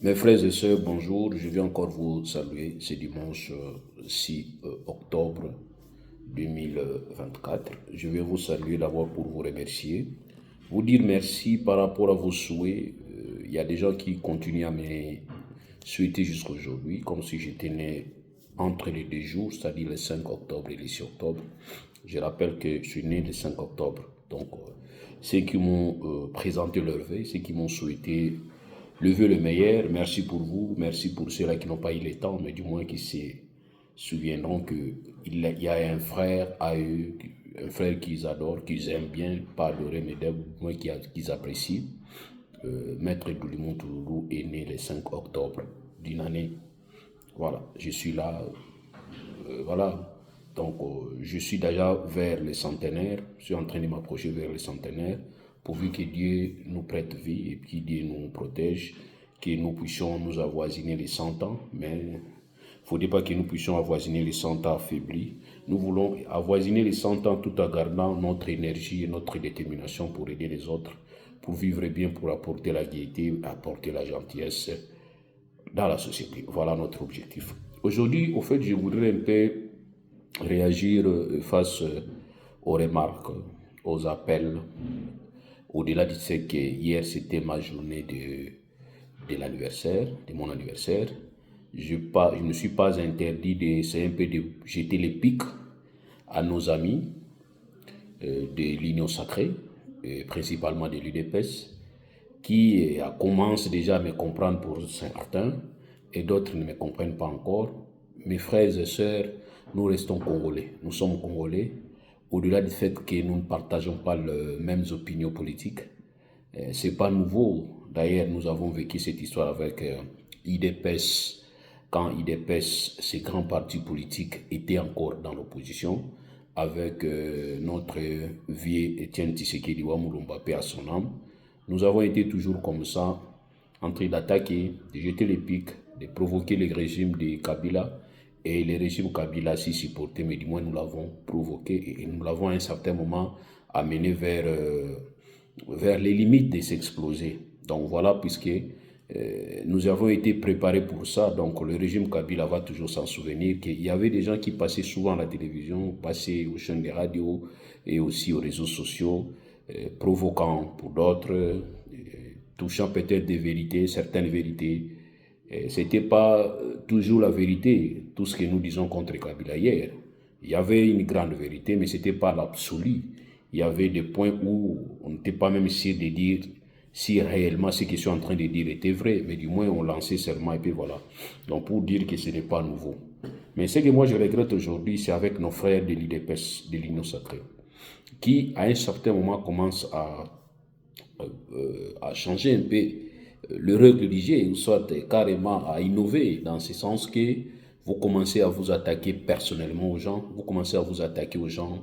Mes frères et sœurs, bonjour. Je vais encore vous saluer ce dimanche 6 octobre 2024. Je vais vous saluer d'abord pour vous remercier, vous dire merci par rapport à vos souhaits. Il y a des gens qui continuent à me souhaiter jusqu'à aujourd'hui, comme si j'étais né entre les deux jours, c'est-à-dire le 5 octobre et le 6 octobre. Je rappelle que je suis né le 5 octobre. Donc, ceux qui m'ont présenté leur vœu, ceux qui m'ont souhaité le vœu le meilleur, merci pour vous, merci pour ceux-là qui n'ont pas eu le temps, mais du moins qui se souviendront qu'il y a un frère à eux, un frère qu'ils adorent, qu'ils aiment bien, pas adorer, mais du moins qu'ils apprécient. Maître Doulimon Touloulou est né le 5 octobre d'une année. Voilà, je suis là, voilà. Donc, je suis déjà vers le centenaire, je suis en train de m'approcher vers le centenaire, pourvu que Dieu nous prête vie et que Dieu nous protège, que nous puissions nous avoisiner les 100 ans, mais il ne faudrait pas que nous puissions avoisiner les 100 ans affaiblis. Nous voulons avoisiner les 100 ans tout en gardant notre énergie et notre détermination pour aider les autres, pour vivre bien, pour apporter la gaieté, apporter la gentillesse dans la société. Voilà notre objectif. Aujourd'hui, au fait, je voudrais un peu réagir face aux remarques, aux appels, au-delà du fait que hier c'était ma journée de l'anniversaire, de mon anniversaire. Je ne me suis pas interdit d'essayer un peu de jeter les pics à nos amis de l'Union Sacrée, principalement de l'UDPS, qui commencent déjà à me comprendre pour certains et d'autres ne me comprennent pas encore. Mes frères et sœurs, nous restons Congolais. Nous sommes Congolais. Au-delà du fait que nous ne partageons pas les mêmes opinions politiques, c'est pas nouveau. D'ailleurs, nous avons vécu cette histoire avec IDPS, quand IDPS, ces grands partis politiques, étaient encore dans l'opposition, avec notre vieux Étienne Tshisekedi Wamulumba, paix à son âme. Nous avons été toujours comme ça, en train d'attaquer, de jeter les pics, de provoquer le régime de Kabila. Et le régime Kabila s'y supportait, mais du moins nous l'avons provoqué et nous l'avons à un certain moment amené vers les limites de s'exploser. Donc voilà, puisque nous avons été préparés pour ça, donc le régime Kabila va toujours s'en souvenir qu'il y avait des gens qui passaient souvent à la télévision, passaient aux chaînes de radio et aussi aux réseaux sociaux, provoquant pour d'autres, touchant peut-être des vérités, certaines vérités. C'était pas toujours la vérité, tout ce que nous disons contre Kabila hier. Il y avait une grande vérité, mais ce n'était pas l'absolu. Il y avait des points où on n'était pas même sûr de dire si réellement ce que je suis en train de dire était vrai, mais du moins on lançait seulement et puis voilà. Donc pour dire que ce n'est pas nouveau. Mais ce que moi je regrette aujourd'hui, c'est avec nos frères de l'IDPS, de l'Union Sacrée, qui à un certain moment commencent à changer un peu le règle religieux, soit carrément à innover dans ce sens que vous commencez à vous attaquer personnellement aux gens, vous commencez à vous attaquer aux gens,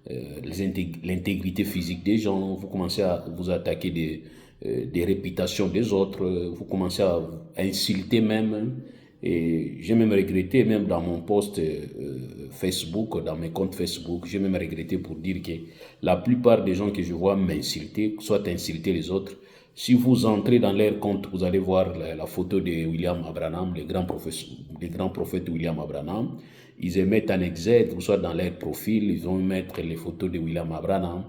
l'intégrité physique des gens, vous commencez à vous attaquer des réputations des autres, vous commencez à insulter même. Et j'ai même regretté, même dans mon post Facebook, dans mes comptes Facebook, j'ai même regretté pour dire que la plupart des gens que je vois m'insulter, soit insulter les autres, si vous entrez dans leur compte, vous allez voir la photo de William Abraham, le grand prophète William Abraham. Ils mettent en exergue, soit dans leur profil, ils vont mettre les photos de William Abraham.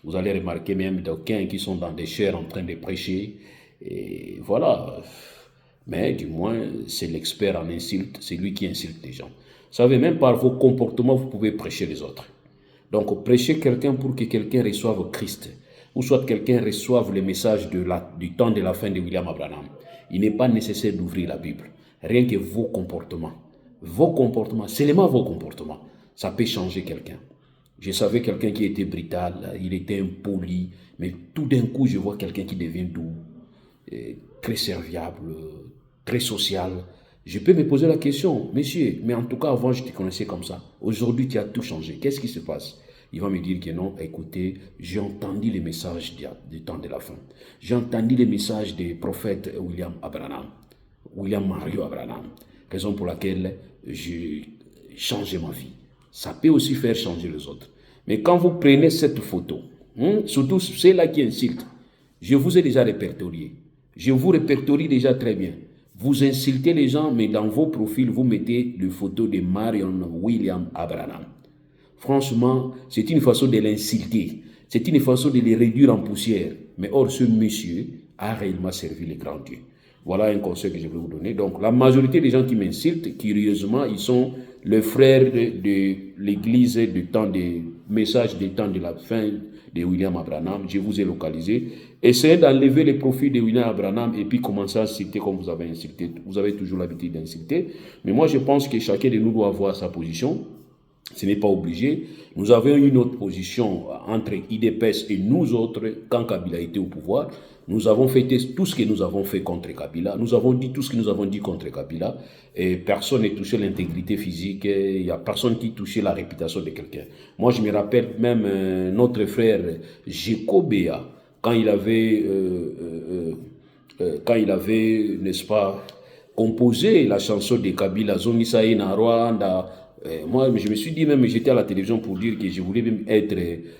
Vous allez remarquer même d'aucuns qui sont dans des chairs en train de prêcher. Et voilà. Mais du moins, c'est l'expert en insulte, c'est lui qui insulte les gens. Vous savez, même par vos comportements, vous pouvez prêcher les autres. Donc, prêchez quelqu'un pour que quelqu'un reçoive Christ, ou soit quelqu'un reçoive le message du temps de la fin de William Abraham. Il n'est pas nécessaire d'ouvrir la Bible. Rien que vos comportements, seulement vos comportements, ça peut changer quelqu'un. Je savais quelqu'un qui était brutal, il était impoli, mais tout d'un coup, je vois quelqu'un qui devient doux, très serviable, très social. Je peux me poser la question, monsieur, mais en tout cas, avant, je te connaissais comme ça. Aujourd'hui, tu as tout changé. Qu'est-ce qui se passe? Il va me dire que non, écoutez, j'ai entendu les messages du temps de la fin. J'ai entendu les messages des prophètes William Mario Abraham. Raison pour laquelle j'ai changé ma vie. Ça peut aussi faire changer les autres. Mais quand vous prenez cette photo, surtout ceux-là qui insultent, je vous ai déjà répertorié. Je vous répertorie déjà très bien. Vous insultez les gens, mais dans vos profils, vous mettez les photos de Marion William Abraham. Franchement, c'est une façon de l'insulter. C'est une façon de les réduire en poussière. Mais or, ce monsieur a réellement servi les grands dieux. Voilà un conseil que je vais vous donner. Donc, la majorité des gens qui m'insultent, curieusement, ils sont les frères de l'église du temps des messages des temps de la fin de William Abraham. Je vous ai localisé. Essayez d'enlever les profils de William Abraham et puis commencez à insulter comme vous avez insulté. Vous avez toujours l'habitude d'insulter. Mais moi, je pense que chacun de nous doit avoir sa position. Ce n'est pas obligé. Nous avons une autre position entre IDPS et nous autres quand Kabila était au pouvoir. Nous avons fait tout ce que nous avons fait contre Kabila. Nous avons dit tout ce que nous avons dit contre Kabila. Et personne n'a touché l'intégrité physique. Il n'y a personne qui touchait la réputation de quelqu'un. Moi, je me rappelle même notre frère Jeko Béa, quand il avait, n'est-ce pas, composé la chanson de Kabila, Zongisa Ina Rwanda. Moi, je me suis dit même, j'étais à la télévision pour dire que je voulais même être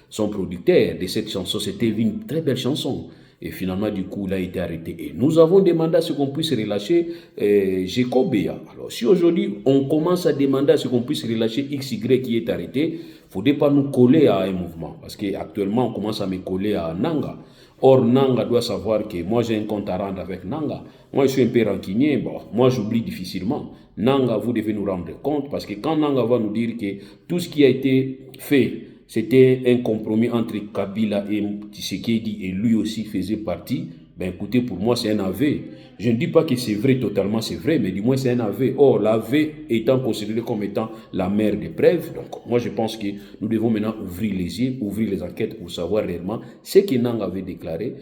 son producteur de cette chanson. C'était une très belle chanson. Et finalement, du coup, il a été arrêté. Et nous avons demandé à ce qu'on puisse relâcher Jekobea. Alors, si aujourd'hui, on commence à demander à ce qu'on puisse relâcher XY qui est arrêté, il ne faudrait pas nous coller à un mouvement. Parce qu'actuellement, on commence à me coller à Nanga. Or, Nanga doit savoir que moi, j'ai un compte à rendre avec Nanga. Moi, je suis un peu rancunier. Bon, moi, j'oublie difficilement. Nanga, vous devez nous rendre compte. Parce que quand Nanga va nous dire que tout ce qui a été fait, c'était un compromis entre Kabila et Tshisekedi et lui aussi faisait partie. Ben écoutez, pour moi, c'est un aveu. Je ne dis pas que c'est vrai, totalement c'est vrai, mais du moins c'est un aveu. Or, l'aveu étant considéré comme étant la mère des preuves, donc moi je pense que nous devons maintenant ouvrir les yeux, ouvrir les enquêtes pour savoir réellement ce que Nang avait déclaré,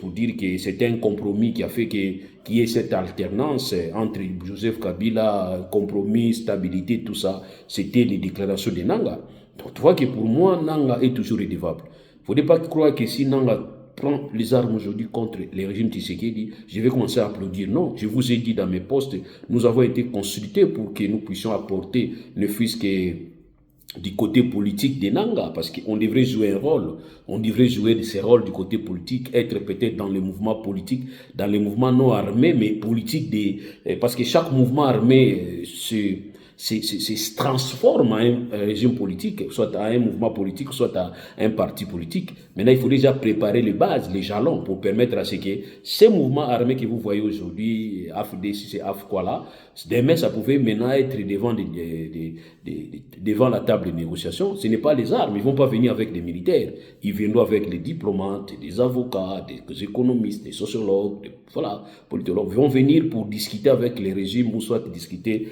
pour dire que c'était un compromis qui a fait qu'il y ait cette alternance entre Joseph Kabila, compromis, stabilité, tout ça. C'était les déclarations de Nanga. Donc tu vois que pour moi, Nanga est toujours redevable. Il ne faudrait pas croire que si Nanga prend les armes aujourd'hui contre les régimes Tshisekedi, je vais commencer à applaudir. Non, je vous ai dit dans mes postes, nous avons été consultés pour que nous puissions apporter, ne fût-ce que du côté politique des Nanga, parce qu'on devrait jouer un rôle, on devrait jouer de ces rôles du côté politique, être peut-être dans les mouvements politiques, dans les mouvements non armés, mais politiques, parce que chaque mouvement armé se transforme en un régime politique, soit à un mouvement politique, soit à un parti politique. Maintenant, il faut déjà préparer les bases, les jalons, pour permettre à ce que ces mouvements armés que vous voyez aujourd'hui, AFD, si c'est AFQUALA, demain, ça pouvait maintenant être devant la table de négociation. Ce n'est pas les armes, ils ne vont pas venir avec des militaires. Ils viendront avec des diplomates, des avocats, des économistes, des sociologues, voilà, politologues. Ils vont venir pour discuter avec les régimes ou soit discuter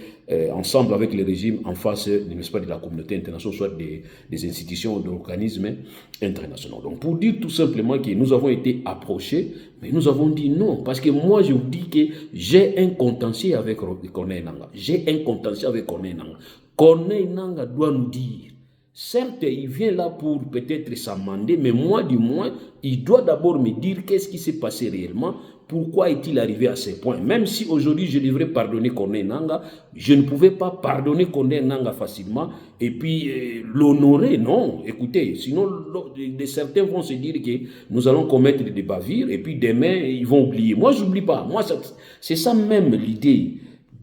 ensemble avec les régimes en face, n'est-ce pas, de la communauté internationale, soit des institutions, d'organismes internationaux. Donc, pour dire tout simplement que nous avons été approchés, mais nous avons dit non, parce que moi, je vous dis que j'ai un contentieux avec Corneille Nangaa. J'ai un contentieux avec Corneille Nangaa. Corneille Nangaa doit nous dire, certes, il vient là pour peut-être s'amender, mais moi, du moins, il doit d'abord me dire qu'est-ce qui s'est passé réellement. Pourquoi est-il arrivé à ces points? Même si aujourd'hui je devrais pardonner Corneille Nangaa, je ne pouvais pas pardonner Corneille Nangaa facilement et puis l'honorer, non. Écoutez, sinon certains vont se dire que nous allons commettre des bavures et puis demain ils vont oublier. Moi, je n'oublie pas. Moi, c'est ça même l'idée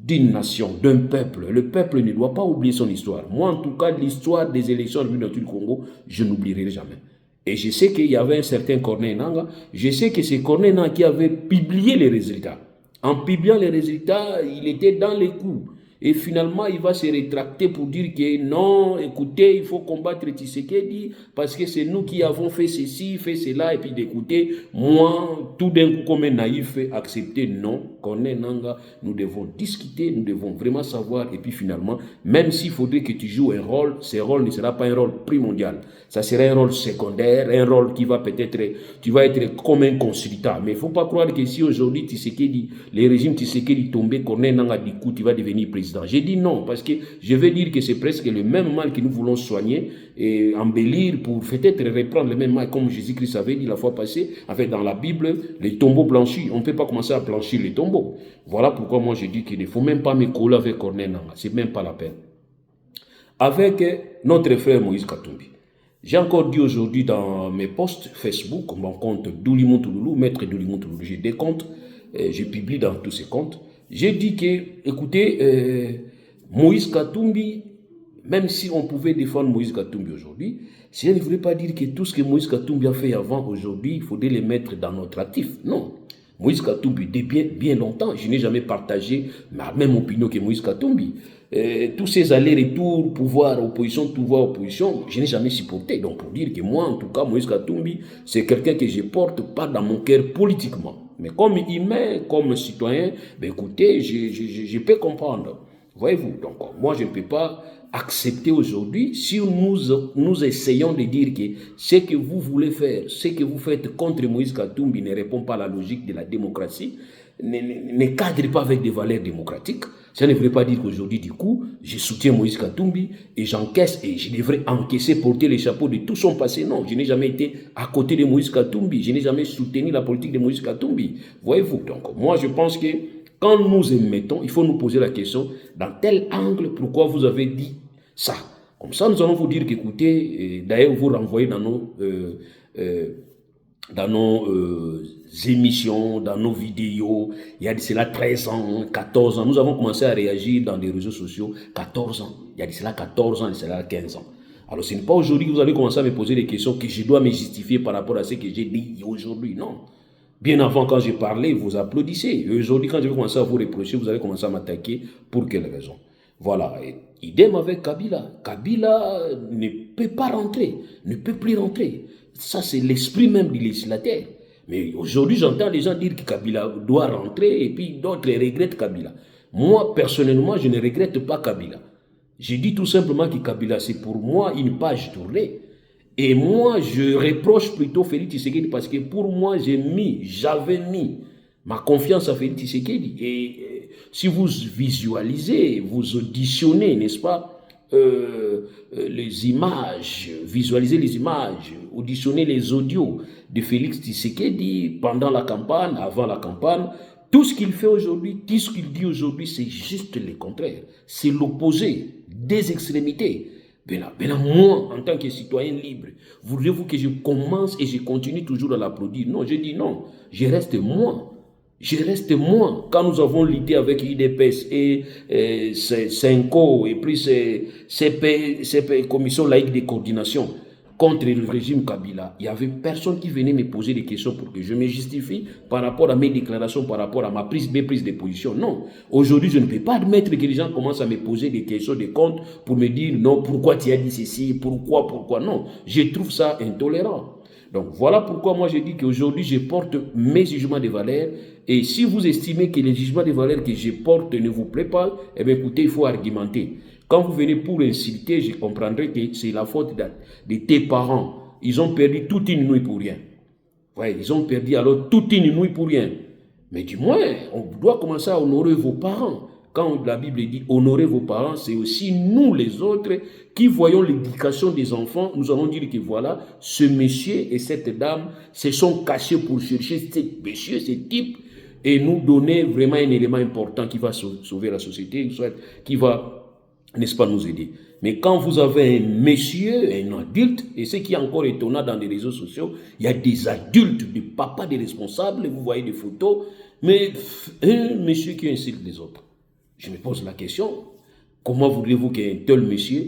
d'une nation, d'un peuple. Le peuple ne doit pas oublier son histoire. Moi, en tout cas, l'histoire des élections du Congo, je n'oublierai jamais. Et je sais qu'il y avait un certain Corneille Nangaa. Je sais que c'est Corneille Nangaa qui avait publié les résultats. En publiant les résultats, il était dans les coups. Et finalement, il va se rétracter pour dire que non, écoutez, il faut combattre Tshisekedi parce que c'est nous qui avons fait ceci, fait cela. Et puis d'écouter, moi, tout d'un coup, comme un naïf, accepter non, Corneille Nangaa, nous devons discuter, nous devons vraiment savoir. Et puis finalement, même s'il faudrait que tu joues un rôle, ce rôle ne sera pas un rôle primordial. Ça sera un rôle secondaire, un rôle qui va peut-être, tu vas être comme un consultant. Mais il ne faut pas croire que si aujourd'hui Tshisekedi, les régimes Tshisekedi tombaient, Corneille Nangaa, du coup, tu vas devenir président. J'ai dit non, parce que je veux dire que c'est presque le même mal que nous voulons soigner et embellir pour peut-être reprendre le même mal comme Jésus-Christ avait dit la fois passée. En fait, dans la Bible, les tombeaux blanchis, on ne peut pas commencer à blanchir les tombeaux. Voilà pourquoi moi je dis qu'il ne faut même pas me coller avec Corneille Nangaa. C'est même pas la peine. Avec notre frère Moïse Katumbi. J'ai encore dit aujourd'hui dans mes posts Facebook, mon compte Doulimou Touloulou, maître Doulimou Touloulou, j'ai des comptes. je publie dans tous ces comptes, j'ai dit que, écoutez, Moïse Katumbi, même si on pouvait défendre Moïse Katumbi aujourd'hui, cela ne voulait pas dire que tout ce que Moïse Katumbi a fait avant, aujourd'hui, il faudrait les mettre dans notre actif. Non. Moïse Katumbi, dès bien longtemps, je n'ai jamais partagé ma même opinion que Moïse Katumbi. Tous ces allers-retours, pouvoir, opposition, je n'ai jamais supporté. Donc pour dire que moi, en tout cas, Moïse Katumbi, c'est quelqu'un que je porte pas dans mon cœur politiquement. Mais comme humain, comme citoyen, ben écoutez, je peux comprendre. Voyez-vous, donc moi je ne peux pas accepter aujourd'hui, si nous essayons de dire que ce que vous voulez faire, ce que vous faites contre Moïse Katumbi ne répond pas à la logique de la démocratie, ne cadre pas avec des valeurs démocratiques. Ça ne veut pas dire qu'aujourd'hui, du coup, je soutiens Moïse Katumbi et j'encaisse et je devrais encaisser, porter les chapeaux de tout son passé. Non, je n'ai jamais été à côté de Moïse Katumbi. Je n'ai jamais soutenu la politique de Moïse Katumbi. Voyez-vous, donc moi je pense que quand nous émettons, il faut nous poser la question, dans tel angle, pourquoi vous avez dit ça? Comme ça, nous allons vous dire qu'écoutez, d'ailleurs, vous renvoyez dans nos émissions, dans nos vidéos, il y a de cela 13 ans, 14 ans, nous avons commencé à réagir dans des réseaux sociaux, 14 ans, il y a de cela 14 ans, il y a de cela 15 ans. Alors ce n'est pas aujourd'hui que vous allez commencer à me poser des questions que je dois me justifier par rapport à ce que j'ai dit aujourd'hui, non. Bien avant, quand j'ai parlé, vous applaudissez. Et aujourd'hui, quand je vais commencer à vous reprocher, vous allez commencer à m'attaquer. Pour quelle raison? Voilà. Et idem avec Kabila. Kabila ne peut pas rentrer, ne peut plus rentrer. Ça, c'est l'esprit même du législateur. Mais aujourd'hui, j'entends les gens dire que Kabila doit rentrer et puis d'autres regrettent Kabila. Moi, personnellement, je ne regrette pas Kabila. Je dis tout simplement que Kabila, c'est pour moi une page tournée. Et moi, je reproche plutôt Félix Tshisekedi parce que pour moi, j'avais mis ma confiance à Félix Tshisekedi. Et si vous visualisez, vous auditionnez, n'est-ce pas, les images, visualisez les images, auditionnez les audios de Félix Tshisekedi pendant la campagne, avant la campagne, tout ce qu'il fait aujourd'hui, tout ce qu'il dit aujourd'hui, c'est juste le contraire. C'est l'opposé des extrémités. Moi, en tant que citoyen libre, voulez-vous que je commence et je continue toujours à l'applaudir? Non, je dis non, je reste moi. Je reste moi. Quand nous avons lutté avec l'IDPS et CENCO et puis ces commissions laïques de coordination contre le régime Kabila, il n'y avait personne qui venait me poser des questions pour que je me justifie par rapport à mes déclarations, par rapport à mes prises de position. Non. Aujourd'hui, je ne peux pas admettre que les gens commencent à me poser des questions de compte pour me dire non, pourquoi tu as dit ceci, pourquoi non. Je trouve ça intolérant. Donc voilà pourquoi moi je dis qu'aujourd'hui je porte mes jugements de valeur et si vous estimez que les jugements de valeur que je porte ne vous plaît pas, eh bien écoutez, il faut argumenter. Quand vous venez pour insulter, je comprendrai que c'est la faute de tes parents. Ils ont perdu toute une nuit pour rien. Ouais, ils ont perdu alors toute une nuit pour rien. Mais du moins, on doit commencer à honorer vos parents. Quand la Bible dit honorer vos parents, c'est aussi nous les autres qui voyons l'éducation des enfants. Nous allons dire que voilà, ce monsieur et cette dame se sont cachés pour chercher ce monsieur, ce type, et nous donner vraiment un élément important qui va sauver la société, soit qui va, n'est-ce pas, nous aider. Mais quand vous avez un monsieur, un adulte, et ce qui est encore étonnant dans les réseaux sociaux, il y a des adultes, des papas, des responsables, vous voyez des photos, mais un monsieur qui insulte les autres. Je me pose la question, comment voulez-vous qu'un tel monsieur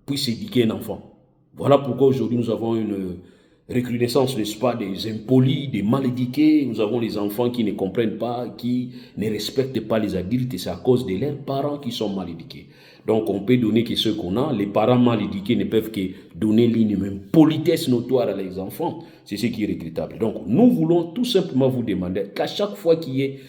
puisse éduquer un enfant? Voilà pourquoi aujourd'hui nous avons une recrudescence, n'est-ce pas, des impolis, des mal éduqués. Nous avons les enfants qui ne comprennent pas, qui ne respectent pas les adultes et c'est à cause de leurs parents qui sont mal éduqués. Donc on peut donner que ce qu'on a, les parents mal éduqués ne peuvent que donner l'une même politesse notoire à les enfants. C'est ce qui est regrettable. Donc nous voulons tout simplement vous demander qu'à chaque fois qu'il y ait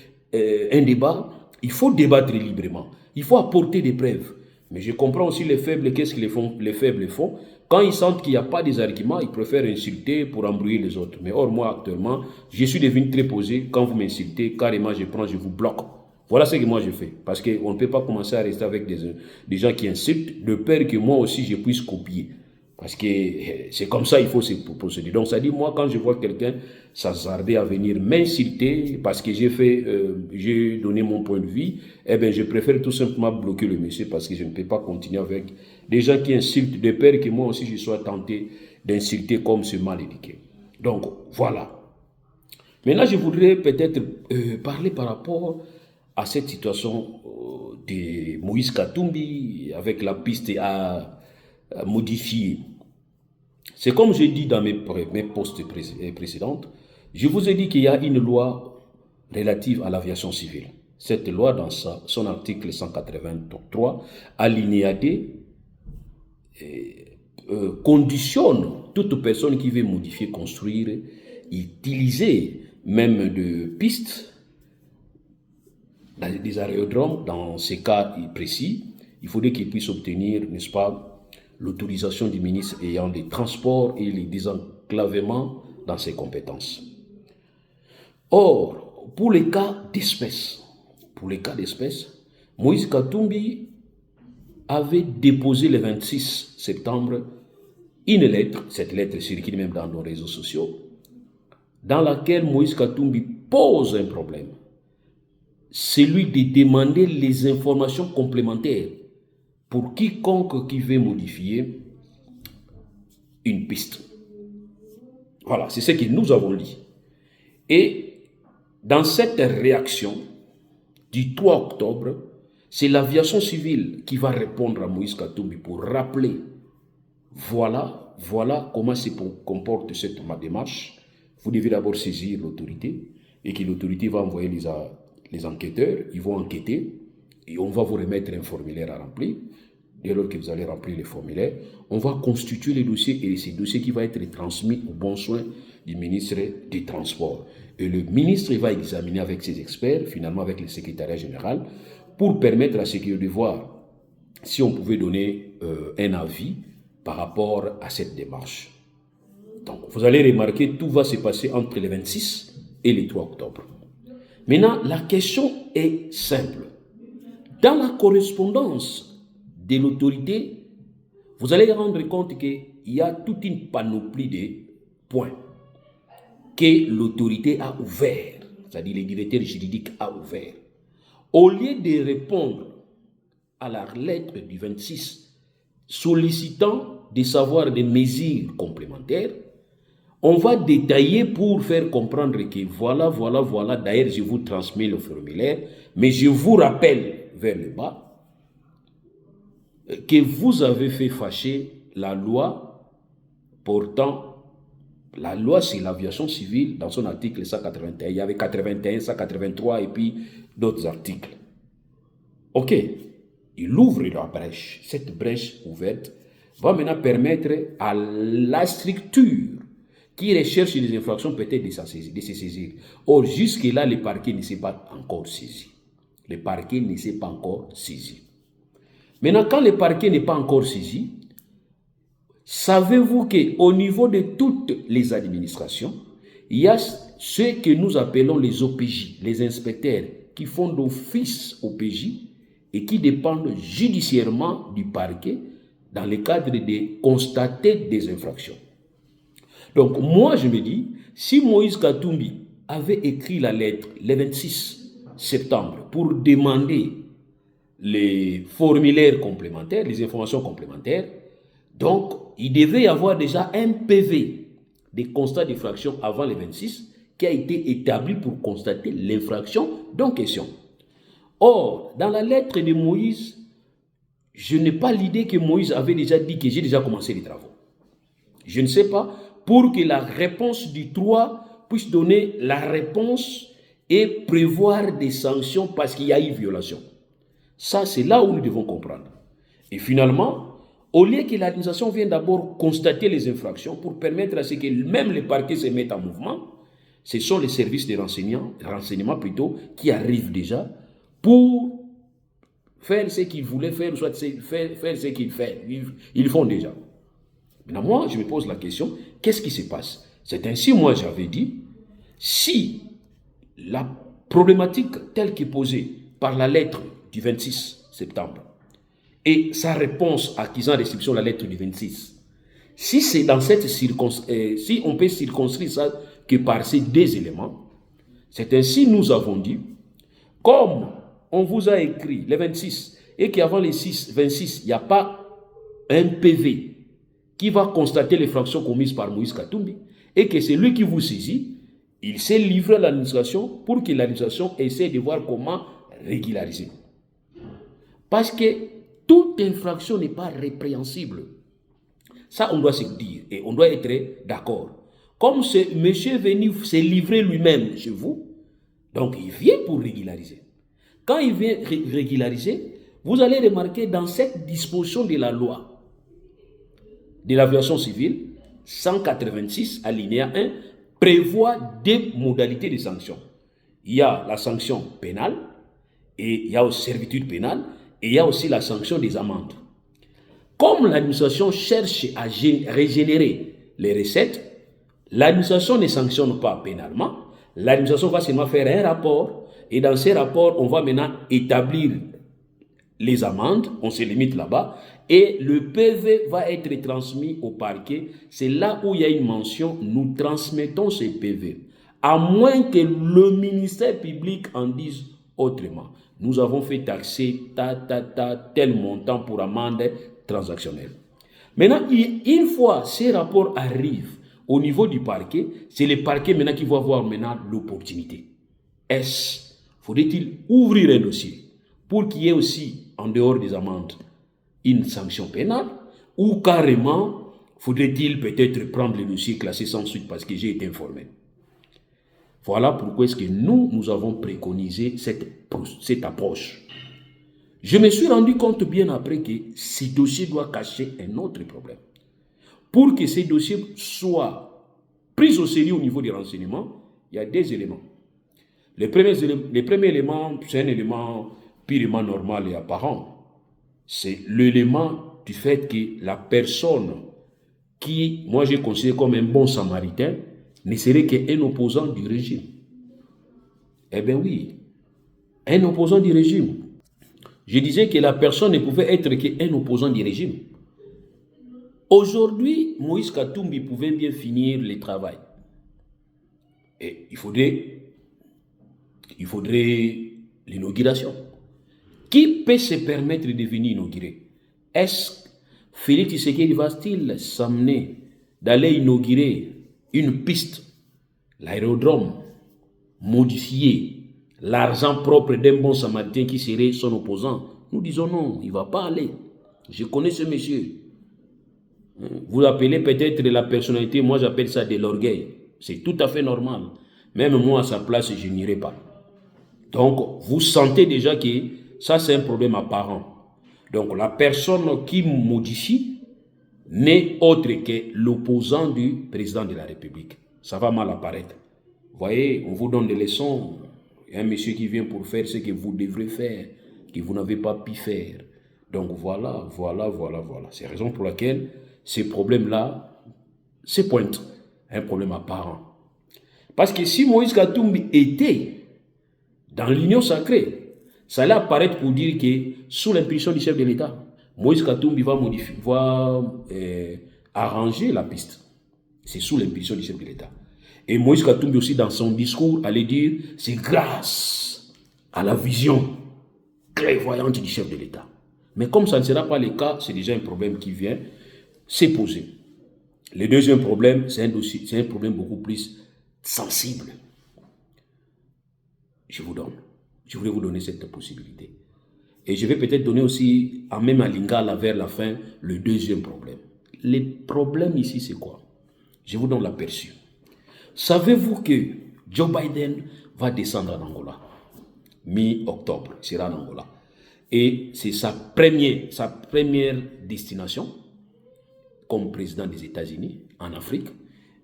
un débat, il faut débattre librement. Il faut apporter des preuves. Mais je comprends aussi les faibles. Qu'est-ce que les faibles font? Quand ils sentent qu'il n'y a pas des arguments, ils préfèrent insulter pour embrouiller les autres. Mais or, moi, actuellement, je suis devenu très posé. Quand vous m'insultez, carrément, je vous bloque. Voilà ce que moi je fais. Parce qu'on ne peut pas commencer à rester avec des gens qui insultent, de peur que moi aussi je puisse copier. Parce que c'est comme ça qu'il faut se procéder. Donc ça dit, moi quand je vois quelqu'un s'hasarder à venir m'insulter parce que j'ai donné mon point de vue, eh bien je préfère tout simplement bloquer le monsieur parce que je ne peux pas continuer avec des gens qui insultent, de peur que moi aussi je sois tenté d'insulter comme ce mal éduqué. Donc voilà. Maintenant, je voudrais peut-être parler par rapport à cette situation de Moïse Katumbi avec la piste à modifier. C'est comme j'ai dit dans mes postes précédentes, je vous ai dit qu'il y a une loi relative à l'aviation civile. Cette loi, dans son article 183, alinéa D, conditionne toute personne qui veut modifier, construire, utiliser même de pistes, des aérodromes, dans ces cas précis, il faudrait qu'il puisse obtenir, n'est-ce pas, l'autorisation du ministre ayant les transports et les désenclavements dans ses compétences. Or, pour les cas d'espèce, Moïse Katumbi avait déposé le 26 septembre une lettre, cette lettre circule même dans nos réseaux sociaux, dans laquelle Moïse Katumbi pose un problème, celui de demander les informations complémentaires pour quiconque qui veut modifier une piste. Voilà, c'est ce que nous avons dit. Et dans cette réaction du 3 octobre, c'est l'aviation civile qui va répondre à Moïse Katumbi pour rappeler, voilà comment se comporte cette démarche. Vous devez d'abord saisir l'autorité et que l'autorité va envoyer les enquêteurs, ils vont enquêter et on va vous remettre un formulaire à remplir. Dès lors que vous allez remplir le formulaire, on va constituer les dossiers et c'est dossier qui va être transmis au bon soin du ministre des Transports. Et le ministre va examiner avec ses experts, finalement avec le secrétariat général, pour permettre à ce qu'il de voir si on pouvait donner un avis par rapport à cette démarche. Donc, vous allez remarquer, tout va se passer entre le 26 et le 3 octobre. Maintenant, la question est simple. Dans la correspondance de l'autorité, vous allez rendre compte qu'il y a toute une panoplie de points que l'autorité a ouvert, c'est-à-dire le directeur juridique a ouvert. Au lieu de répondre à la lettre du 26, sollicitant de savoir des mesures complémentaires, on va détailler pour faire comprendre que voilà, d'ailleurs je vous transmets le formulaire, mais je vous rappelle vers le bas que vous avez fait fâcher la loi portant, la loi sur l'aviation civile dans son article 181, il y avait 81, 183 et puis d'autres articles. Ok, il ouvre la brèche, cette brèche ouverte va maintenant permettre à la structure qui recherche les infractions peut-être de se saisir. Or, jusque-là, le parquet ne s'est pas encore saisi. Le parquet ne s'est pas encore saisi. Maintenant, quand le parquet n'est pas encore saisi, savez-vous qu'au niveau de toutes les administrations, il y a ceux que nous appelons les OPJ, les inspecteurs, qui font d'office OPJ et qui dépendent judiciairement du parquet dans le cadre de constater des infractions. Donc, moi, je me dis, si Moïse Katumbi avait écrit la lettre le 26 septembre pour demander les formulaires complémentaires, les informations complémentaires, donc, il devait y avoir déjà un PV de constat d'infraction avant le 26 qui a été établi pour constater l'infraction dont question. Or, dans la lettre de Moïse, je n'ai pas l'idée que Moïse avait déjà dit que j'ai déjà commencé les travaux. Je ne sais pas, pour que la réponse du 3 puisse donner la réponse et prévoir des sanctions parce qu'il y a eu violation. Ça, c'est là où nous devons comprendre. Et finalement, au lieu que l'administration vienne d'abord constater les infractions pour permettre à ce que même les parquets se mettent en mouvement, ce sont les services de renseignement plutôt qui arrivent déjà pour faire ce qu'ils voulaient faire, soit faire ce qu'ils font. Ils font déjà. Maintenant, moi, je me pose la question, qu'est-ce qui se passe? C'est ainsi, moi, j'avais dit, si la problématique telle qu'est posée par la lettre du 26 septembre et sa réponse accusant réception de la lettre du 26, si c'est dans cette si on peut circonscrire ça que par ces deux éléments, c'est ainsi nous avons dit, comme on vous a écrit le 26 et qu'avant les 26, il n'y a pas un PV qui va constater les fractions commises par Moïse Katumbi et que c'est lui qui vous saisit, il s'est livré à l'administration pour que l'administration essaie de voir comment régulariser. Parce que toute infraction n'est pas répréhensible. Ça, on doit se dire et on doit être d'accord. Comme ce monsieur est venu se livrer lui-même chez vous, donc il vient pour régulariser. Quand il vient régulariser, vous allez remarquer dans cette disposition de la loi de l'aviation civile, 186 alinéa 1, prévoit des modalités de sanction. Il y a la sanction pénale, et il y a aussi servitude pénale, et il y a aussi la sanction des amendes. Comme l'administration cherche à régénérer les recettes, l'administration ne sanctionne pas pénalement, l'administration va seulement faire un rapport, et dans ces rapports, on va maintenant établir les amendes, on se limite là-bas, et le PV va être transmis au parquet. C'est là où il y a une mention, nous transmettons ce PV. À moins que le ministère public en dise autrement. Nous avons fait taxer tel montant pour amende transactionnelle. Maintenant, une fois ces rapports arrivent au niveau du parquet, c'est le parquet maintenant qui va avoir maintenant l'opportunité. Faudrait-il ouvrir un dossier pour qu'il y ait aussi, en dehors des amendes, une sanction pénale, ou carrément, faudrait-il peut-être prendre le dossier classé sans suite parce que j'ai été informé. Voilà pourquoi est-ce que nous avons préconisé cette approche. Je me suis rendu compte bien après que ces dossiers doivent cacher un autre problème. Pour que ces dossiers soient pris au sérieux au niveau des renseignements, il y a des éléments. Les premiers éléments, c'est un élément purement normal et apparent. C'est l'élément du fait que la personne qui, moi je considère comme un bon samaritain, ne serait qu'un opposant du régime. Eh bien oui, un opposant du régime. Je disais que la personne ne pouvait être qu'un opposant du régime. Aujourd'hui, Moïse Katumbi pouvait bien finir le travail. Et il faudrait l'inauguration. Qui peut se permettre de venir inaugurer? Est-ce Félix Tshisekedi va-t-il s'amener d'aller inaugurer une piste, l'aérodrome, modifié, l'argent propre d'un bon samaritain qui serait son opposant? Nous disons non, il ne va pas aller. Je connais ce monsieur. Vous appelez peut-être la personnalité, moi j'appelle ça de l'orgueil. C'est tout à fait normal. Même moi à sa place, je n'irai pas. Donc, vous sentez déjà que ça, c'est un problème apparent. Donc, la personne qui modifie n'est autre que l'opposant du président de la République. Ça va mal apparaître. Vous voyez, on vous donne des leçons. Il y a un monsieur qui vient pour faire ce que vous devrez faire, que vous n'avez pas pu faire. Donc, voilà. C'est la raison pour laquelle ces problèmes-là se pointent. Un problème apparent. Parce que si Moïse Katumbi était dans l'union sacrée, ça allait apparaître pour dire que sous l'impulsion du chef de l'État, Moïse Katumbi va arranger la piste. C'est sous l'impulsion du chef de l'État. Et Moïse Katumbi aussi dans son discours allait dire c'est grâce à la vision clairvoyante du chef de l'État. Mais comme ça ne sera pas le cas, c'est déjà un problème qui vient se poser. Le deuxième problème, c'est un problème beaucoup plus sensible. Je voulais vous donner cette possibilité. Et je vais peut-être donner aussi, même à Lingala vers la fin, le deuxième problème. Le problème ici, c'est quoi? Je vous donne l'aperçu. Savez-vous que Joe Biden va descendre en Angola? Mi-octobre, il sera en Angola. Et c'est sa première destination comme président des États-Unis en Afrique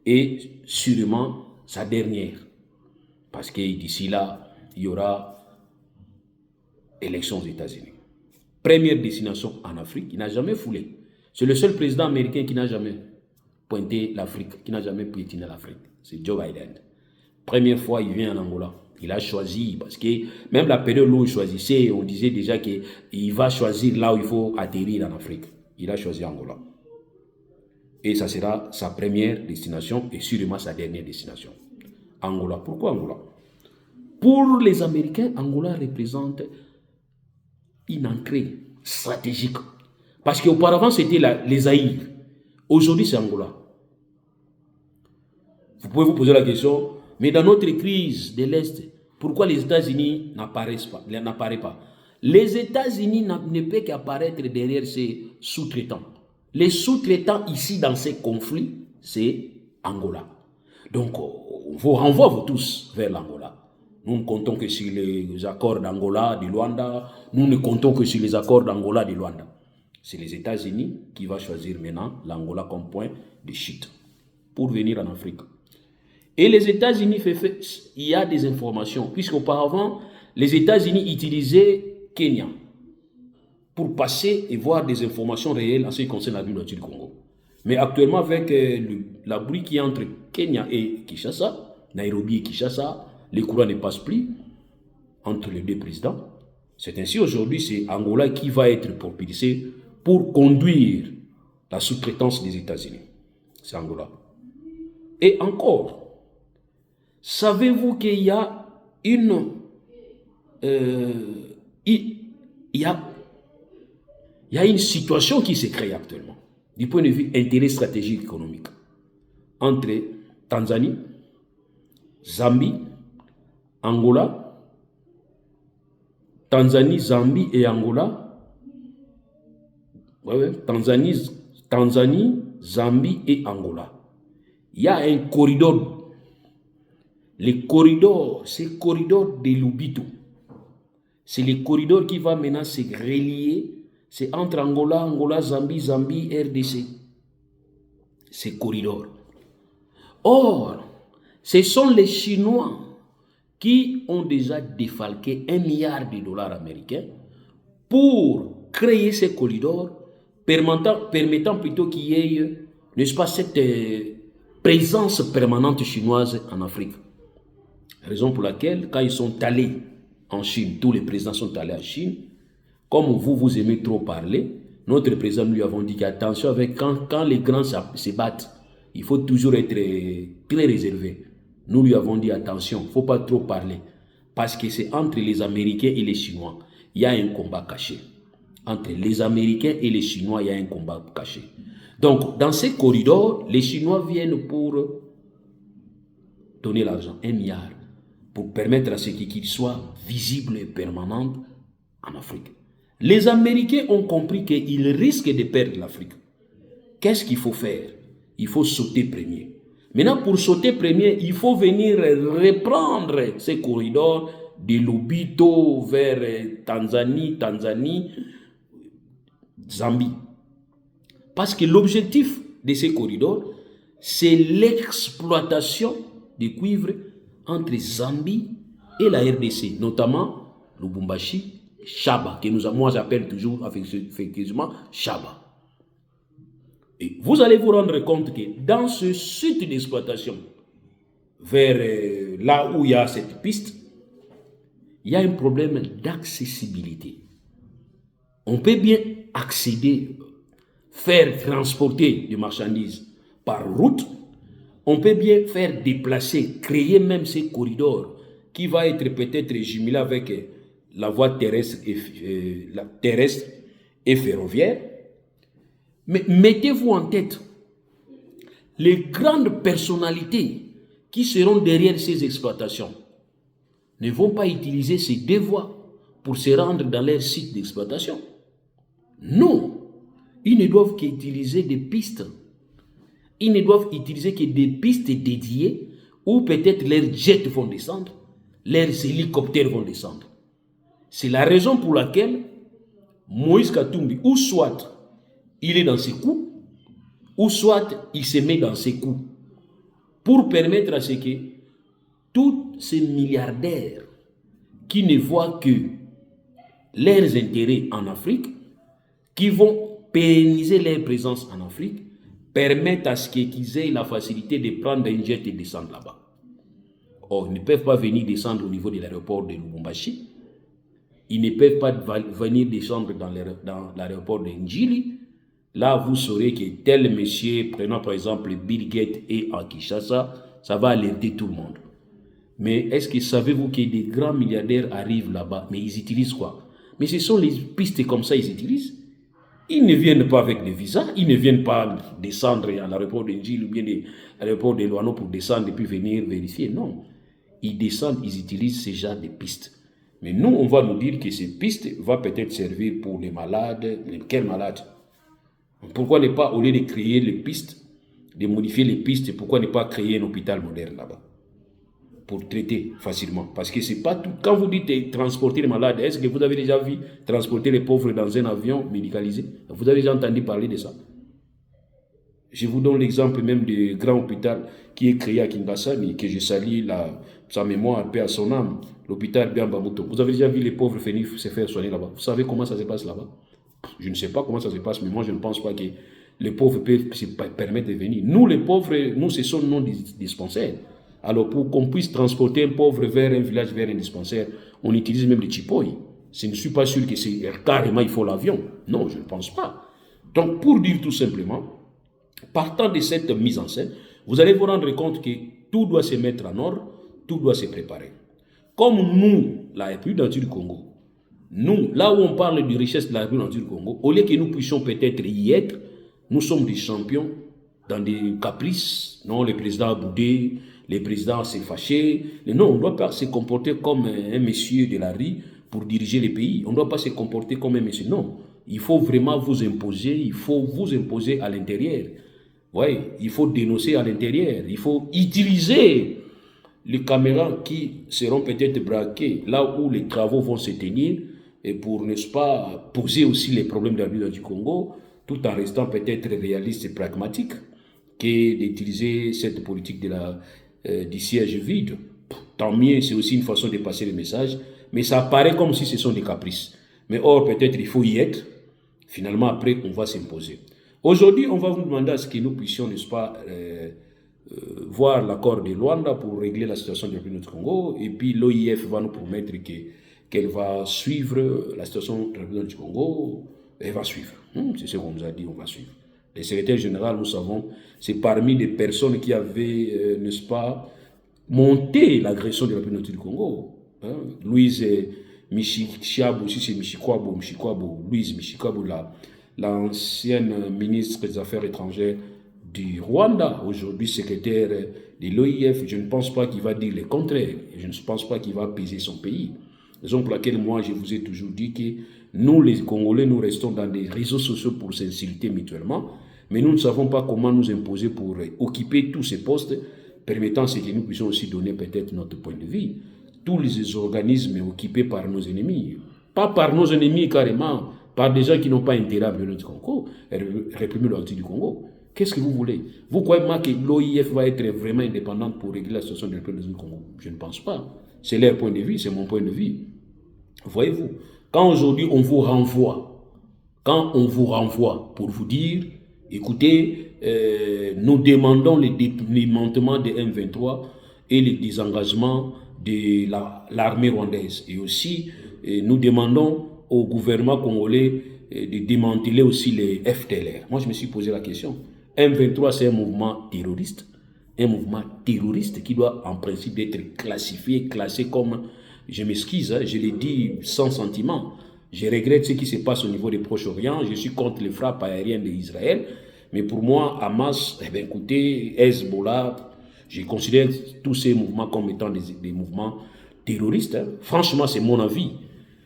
et sûrement sa dernière. Parce que d'ici là, il y aura élection aux États-Unis. Première destination en Afrique, il n'a jamais foulé. C'est le seul président américain qui n'a jamais pointé l'Afrique, qui n'a jamais piétiné l'Afrique. C'est Joe Biden. Première fois, il vient en Angola. Il a choisi, parce que même la période où il choisissait, on disait déjà qu'il va choisir là où il faut atterrir en Afrique. Il a choisi Angola. Et ça sera sa première destination et sûrement sa dernière destination. Angola. Pourquoi Angola? Pour les Américains, Angola représente une entrée stratégique. Parce qu'auparavant, c'était les Zaïre. Aujourd'hui, c'est Angola. Vous pouvez vous poser la question, Mais dans notre crise de l'Est, pourquoi les États-Unis n'apparaissent pas, Les États-Unis ne peuvent qu'apparaître derrière ces sous-traitants. Les sous-traitants ici dans ces conflits, c'est Angola. Donc, on vous renvoie vous tous vers l'Angola. Nous ne comptons que sur les accords d'Angola, de Luanda. Nous ne comptons que sur les accords d'Angola, de Luanda. C'est les États-Unis qui vont choisir maintenant l'Angola comme point de chute pour venir en Afrique. Et les États-Unis, il y a des informations, puisqu'auparavant, les États-Unis utilisaient Kenya pour passer et voir des informations réelles en ce qui concerne la bibliothèque du Congo. Mais actuellement, avec la bruit qui est entre Kenya et Kinshasa, Nairobi et Kinshasa, les courants ne passent plus entre les deux présidents. C'est ainsi aujourd'hui, c'est Angola qui va être propulsé pour conduire la sous-traitance des États-Unis. C'est Angola. Et encore, savez-vous qu'il y a une situation qui se crée actuellement, du point de vue intérêt stratégique économique, entre Tanzanie, Zambie, Angola, Tanzanie, Zambie et Angola. Tanzanie, Zambie et Angola. Il y a un corridor. Le corridor, c'est le corridor de Lubito. C'est le corridor qui va maintenant se relier. C'est entre Angola, Zambie, RDC. Ce corridor. Or, ce sont les Chinois qui ont déjà défalqué 1 milliard de dollars américains pour créer ce corridor permettant plutôt qu'il y ait, n'est-ce pas, cette présence permanente chinoise en Afrique. Raison pour laquelle, quand ils sont allés en Chine, tous les présidents sont allés en Chine, comme vous aimez trop parler, notre président, nous lui avons dit qu'attention, avec quand les grands se battent, il faut toujours être très réservé. Nous lui avons dit attention, il ne faut pas trop parler, parce que c'est entre les Américains et les Chinois, il y a un combat caché. Entre les Américains et les Chinois, il y a un combat caché. Donc, dans ces corridors, les Chinois viennent pour donner l'argent, 1 milliard, pour permettre à ce qu'il soit visible et permanent en Afrique. Les Américains ont compris qu'ils risquent de perdre l'Afrique. Qu'est-ce qu'il faut faire? Il faut sauter premier. Maintenant, pour sauter premier, il faut venir reprendre ces corridors de Lubito vers Tanzanie, Zambie. Parce que l'objectif de ces corridors, c'est l'exploitation du cuivre entre Zambie et la RDC, notamment Lubumbashi, Chaba, que moi j'appelle toujours effectivement Chaba. Et vous allez vous rendre compte que dans ce site d'exploitation, vers là où il y a cette piste, il y a un problème d'accessibilité. On peut bien accéder, faire transporter des marchandises par route, on peut bien faire déplacer, créer même ces corridors qui va être peut-être jumelé avec la voie terrestre et ferroviaire. Mais mettez-vous en tête, les grandes personnalités qui seront derrière ces exploitations ne vont pas utiliser ces deux voies pour se rendre dans leur site d'exploitation. Non, ils ne doivent qu'utiliser des pistes. Ils ne doivent utiliser que des pistes dédiées où peut-être leurs jets vont descendre, leurs hélicoptères vont descendre. C'est la raison pour laquelle Moïse Katumbi, ou soit il est dans ses coups, ou soit il se met dans ses coups, pour permettre à ce que tous ces milliardaires qui ne voient que leurs intérêts en Afrique, qui vont pérenniser leur présence en Afrique, permettent à ce qu'ils aient la facilité de prendre un jet et descendre là-bas. Or, ils ne peuvent pas venir descendre au niveau de l'aéroport de Lubumbashi. Ils ne peuvent pas venir descendre dans l'aéroport de Njili. Là, vous saurez que tel monsieur, prenant par exemple Bill Gates et à Kinshasa, ça va alerter tout le monde. Mais est-ce que savez-vous que des grands milliardaires arrivent là-bas? Mais ils utilisent quoi? Mais ce sont les pistes comme ça qu'ils utilisent. Ils ne viennent pas avec des visas, ils ne viennent pas descendre à l'aéroport de Njili ou bien à l'aéroport de Luano pour descendre et puis venir vérifier. Non. ils descendent, ils utilisent ce genre de pistes. Mais nous, on va nous dire que ces pistes vont peut-être servir pour les malades. Mais quels malades? Pourquoi ne pas, au lieu de créer les pistes, de modifier les pistes, pourquoi ne pas créer un hôpital moderne là-bas pour traiter facilement? Parce que c'est pas tout. Quand vous dites transporter les malades, est-ce que vous avez déjà vu transporter les pauvres dans un avion médicalisé? Vous avez déjà entendu parler de ça? Je vous donne l'exemple même du grand hôpital qui est créé à Kinshasa, que je salue sa mémoire, paix à son âme, l'hôpital Biamba-Mouto. Vous avez déjà vu les pauvres venir se faire soigner là-bas? Vous savez comment ça se passe là-bas? Je ne sais pas comment ça se passe, mais moi je ne pense pas que les pauvres peuvent se permettre de venir. Nous les pauvres, nous ce sont nos dispensaires. Alors pour qu'on puisse transporter un pauvre vers un village, vers un dispensaire, on utilise même les chipoy. Je ne suis pas sûr que c'est carrément il faut l'avion. Non, je ne pense pas. Donc pour dire tout simplement, partant de cette mise en scène, vous allez vous rendre compte que tout doit se mettre en ordre, tout doit se préparer. Comme nous, la République du Congo, nous, là où on parle de richesse de la République du Congo, au lieu que nous puissions peut-être y être, nous sommes des champions dans des caprices. Non, le président a boudé, le président s'est fâché. Non, on ne doit pas se comporter comme un monsieur de la rue pour diriger le pays. On ne doit pas se comporter comme un monsieur. Non, il faut vraiment vous imposer, il faut vous imposer à l'intérieur. Oui, il faut dénoncer à l'intérieur. Il faut utiliser les caméras qui seront peut-être braquées là où les travaux vont se tenir et pour, n'est-ce pas, poser aussi les problèmes de la vie du Congo, tout en restant peut-être réaliste et pragmatique, que d'utiliser cette politique du siège vide. Tant mieux, c'est aussi une façon de passer le message, mais ça paraît comme si ce sont des caprices. Mais or, peut-être il faut y être. Finalement, après, on va s'imposer. Aujourd'hui, on va vous demander à ce que nous puissions, n'est-ce pas, voir l'accord de Luanda pour régler la situation du République du Congo. Et puis l'OIF va nous promettre qu'elle va suivre la situation du République du Congo. Elle va suivre. C'est ce qu'on nous a dit, on va suivre. Le secrétaire général, nous savons, c'est parmi les personnes qui avaient, n'est-ce pas, monté l'agression de la République du Congo. Louise Michikwabo, si c'est Michikwabo, Louise Michikwabo, l'ancienne ministre des Affaires étrangères du Rwanda, aujourd'hui secrétaire de l'OIF, je ne pense pas qu'il va dire le contraire. Je ne pense pas qu'il va apaiser son pays. Raison pour laquelle moi je vous ai toujours dit que nous les Congolais, nous restons dans des réseaux sociaux pour s'insulter mutuellement, mais nous ne savons pas comment nous imposer pour occuper tous ces postes, permettant ce que nous puissions aussi donner peut-être notre point de vue. Tous les organismes occupés par nos ennemis, pas par nos ennemis carrément, par des gens qui n'ont pas intérêt à venir du Congo, réprimer l'Ouest du Congo. Qu'est-ce que vous voulez? Vous croyez moi que l'OIF va être vraiment indépendante pour régler la situation de la République du Congo? Je ne pense pas. C'est leur point de vue, c'est mon point de vue. Voyez-vous, quand aujourd'hui on vous renvoie, pour vous dire, écoutez, nous demandons le démantèlement de M23 et le désengagement de l'armée rwandaise. Et aussi, nous demandons au gouvernement congolais de démanteler aussi les FDLR. Moi, je me suis posé la question. M23, c'est un mouvement terroriste. Un mouvement terroriste qui doit en principe être classifié, classé comme, je m'excuse, je l'ai dit sans sentiment. Je regrette ce qui se passe au niveau des Proche-Orient. Je suis contre les frappes aériennes d'Israël. Mais pour moi, Hamas, écoutez, Hezbollah, je considère tous ces mouvements comme étant des mouvements terroristes. Franchement, c'est mon avis.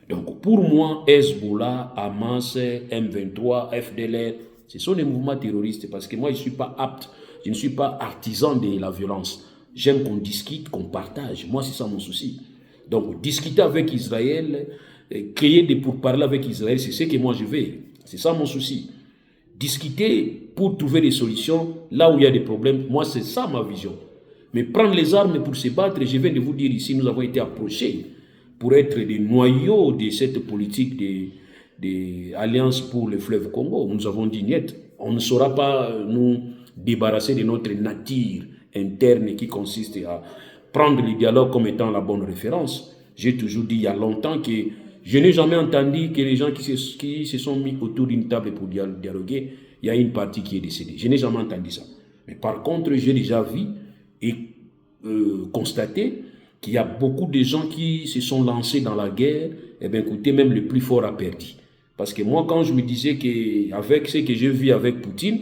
Donc, pour moi, Hezbollah, Hamas, M23, FDLR, ce sont des mouvements terroristes parce que moi, je ne suis pas apte, je ne suis pas artisan de la violence. J'aime qu'on discute, qu'on partage. Moi, c'est ça mon souci. Donc, discuter avec Israël, créer des pourparlers avec Israël, c'est ce que moi je veux. C'est ça mon souci. Discuter pour trouver des solutions là où il y a des problèmes, moi, c'est ça ma vision. Mais prendre les armes pour se battre, je viens de vous dire ici, nous avons été approchés pour être des noyaux de cette politique des alliances pour le fleuve Congo. Nous avons dit niet, on ne saura pas nous débarrasser de notre nature interne qui consiste à prendre le dialogue comme étant la bonne référence. J'ai toujours dit il y a longtemps que je n'ai jamais entendu que les gens qui se sont mis autour d'une table pour dialoguer, il y a une partie qui est décédée. Je n'ai jamais entendu ça. Mais par contre, j'ai déjà vu et constaté qu'il y a beaucoup de gens qui se sont lancés dans la guerre. Eh bien, écoutez, même le plus fort a perdu. Parce que moi, quand je me disais qu'avec ce que j'ai vu avec Poutine,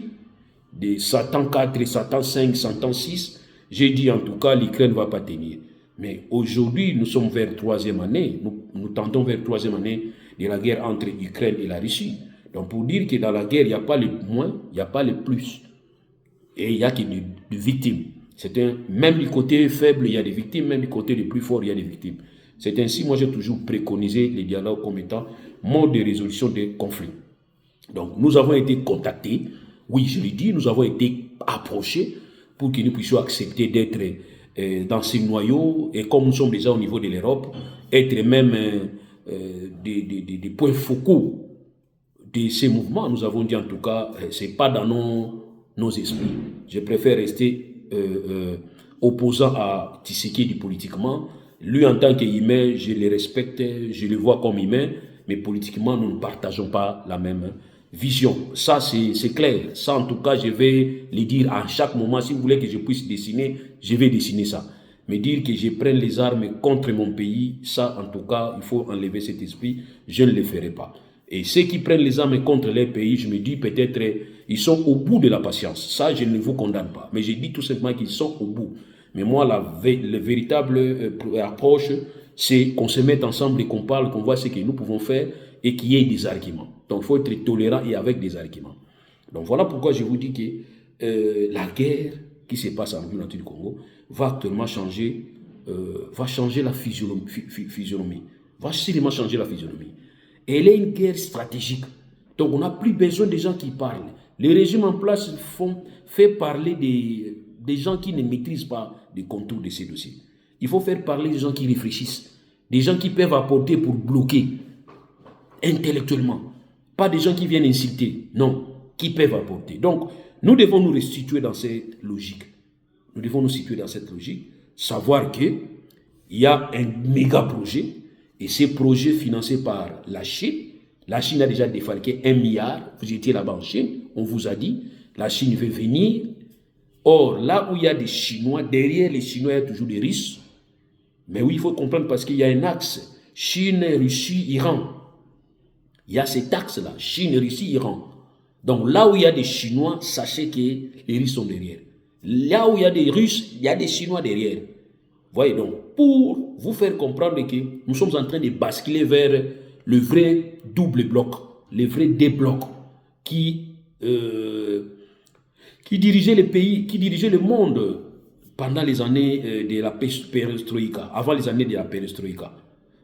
de Satan 4, Satan 5, Satan 6, j'ai dit en tout cas, l'Ukraine ne va pas tenir. Mais aujourd'hui, nous sommes vers troisième année, nous tendons vers troisième année de la guerre entre l'Ukraine et la Russie. Donc pour dire que dans la guerre, il n'y a pas le moins, il n'y a pas le plus. Et il n'y a que des victimes. Même du côté faible, il y a des victimes, même du côté le plus fort, il y a des victimes. C'est ainsi, moi j'ai toujours préconisé les dialogues comme étant mode de résolution des conflits. Donc nous avons été contactés, oui je le dis, nous avons été approchés pour que nous puissions accepter d'être dans ces noyaux, et comme nous sommes déjà au niveau de l'Europe, être même des points focaux de ces mouvements. Nous avons dit en tout cas, ce n'est pas dans nos esprits. Je préfère rester opposant à Tshisekedi politiquement. Lui, en tant qu'humain, je le respecte, je le vois comme humain, mais politiquement, nous ne partageons pas la même vision. Ça, c'est clair. Ça, en tout cas, je vais le dire à chaque moment. Si vous voulez que je puisse dessiner, je vais dessiner ça. Mais dire que je prenne les armes contre mon pays, ça, en tout cas, il faut enlever cet esprit. Je ne le ferai pas. Et ceux qui prennent les armes contre leur pays, je me dis peut-être ils sont au bout de la patience. Ça, je ne vous condamne pas. Mais je dis tout simplement qu'ils sont au bout. Mais moi, la véritable approche, c'est qu'on se mette ensemble et qu'on parle, qu'on voit ce que nous pouvons faire et qu'il y ait des arguments. Donc, il faut être tolérant et avec des arguments. Donc, voilà pourquoi je vous dis que la guerre qui se passe en République du Congo va actuellement changer, va changer la physionomie. Va sûrement changer la physionomie. Elle est une guerre stratégique. Donc, on n'a plus besoin des gens qui parlent. Les régimes en place fait parler des gens qui ne maîtrisent pas les contours de ces dossiers. Il faut faire parler des gens qui réfléchissent, des gens qui peuvent apporter pour bloquer intellectuellement. Pas des gens qui viennent insulter, non, qui peuvent apporter. Donc, nous devons nous restituer dans cette logique. Nous devons nous situer dans cette logique, savoir qu'il y a un méga projet, et ces projets financés par la Chine a déjà défalqué 1 milliard. Vous étiez là-bas en Chine, on vous a dit, la Chine veut venir. Or, là où il y a des Chinois, derrière les Chinois, il y a toujours des Russes. Mais oui, il faut comprendre parce qu'il y a un axe Chine, Russie, Iran. Il y a cet axe-là, Chine, Russie, Iran. Donc là où il y a des Chinois, sachez que les Russes sont derrière. Là où il y a des Russes, il y a des Chinois derrière. Voyez donc, pour vous faire comprendre que nous sommes en train de basculer vers le vrai double bloc, le vrai deux blocs qui dirigeait le pays, qui dirigeait le monde pendant les années de la perestroïka, avant les années de la perestroïka.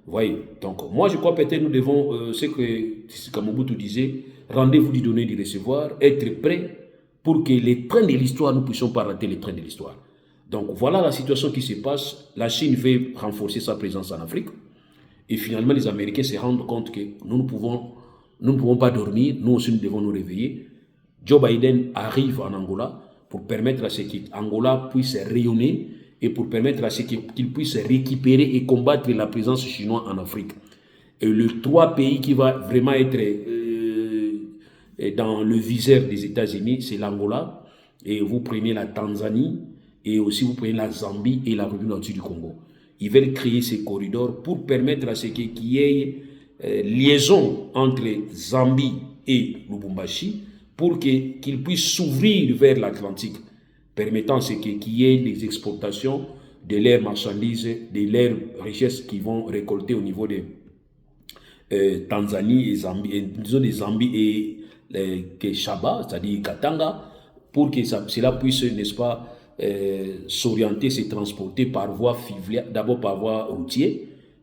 Vous voyez, donc moi je crois peut-être nous devons, ce que Mobutu disait, rendez-vous du donner, du recevoir, être prêt pour que les trains de l'histoire, nous ne puissions pas rater les trains de l'histoire. Donc voilà la situation qui se passe. La Chine veut renforcer sa présence en Afrique. Et finalement, les Américains se rendent compte que nous ne pouvons pas dormir. Nous aussi, nous devons nous réveiller. Joe Biden arrive en Angola pour permettre à ce qu'Angola puisse rayonner et pour permettre à ce qu'il puisse récupérer et combattre la présence chinoise en Afrique. Et les trois pays qui vont vraiment être dans le viseur des États-Unis, c'est l'Angola, et vous prenez la Tanzanie, et aussi vous prenez la Zambie et la République du Congo. Ils veulent créer ces corridors pour permettre à ce qu'il y ait liaison entre Zambie et Lubumbashi pour qu'ils puissent s'ouvrir vers l'Atlantique, permettant à ce qu'il y ait des exportations de leurs marchandises, de leurs richesses qu'ils vont récolter au niveau de Tanzanie et Zambie, disons de Zambie et Shaba, c'est-à-dire Katanga, pour que cela puisse, n'est-ce pas, s'orienter, se transporter par voie fluviale, d'abord par voie routière,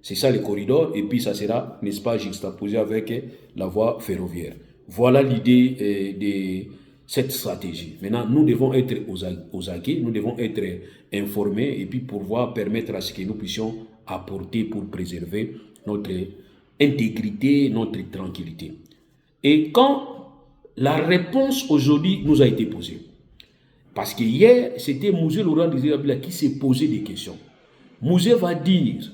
c'est ça les corridors, et puis ça sera, n'est-ce pas, juxtaposé avec la voie ferroviaire. Voilà l'idée de cette stratégie. Maintenant, nous devons être aux aguets, nous devons être informés, et puis pouvoir permettre à ce que nous puissions apporter pour préserver notre intégrité, notre tranquillité. Et quand la réponse aujourd'hui nous a été posée, parce que hier, c'était Mouzé Laurent Désiré qui s'est posé des questions. Mouzé va dire,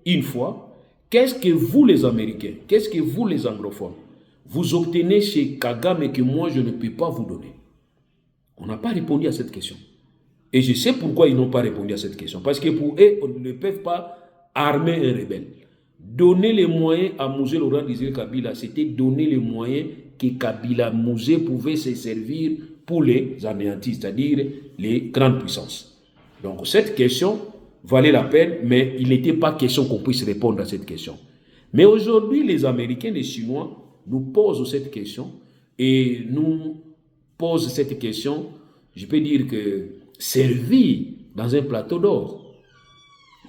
une fois, qu'est-ce que vous les Américains, qu'est-ce que vous les anglophones, vous obtenez chez Kagame et que moi je ne peux pas vous donner? On n'a pas répondu à cette question. Et je sais pourquoi ils n'ont pas répondu à cette question. Parce que pour eux, on ne peut pas armer un rebelle. Donner les moyens à Mouzé Laurent Désiré Kabila, c'était donner les moyens que Kabila Mouzé pouvait se servir pour les anéantir, c'est-à-dire les grandes puissances. Donc cette question, valait la peine, mais il n'était pas question qu'on puisse répondre à cette question. Mais aujourd'hui, les Américains, les Chinois nous posent cette question et nous posent cette question, je peux dire que servie dans un plateau d'or.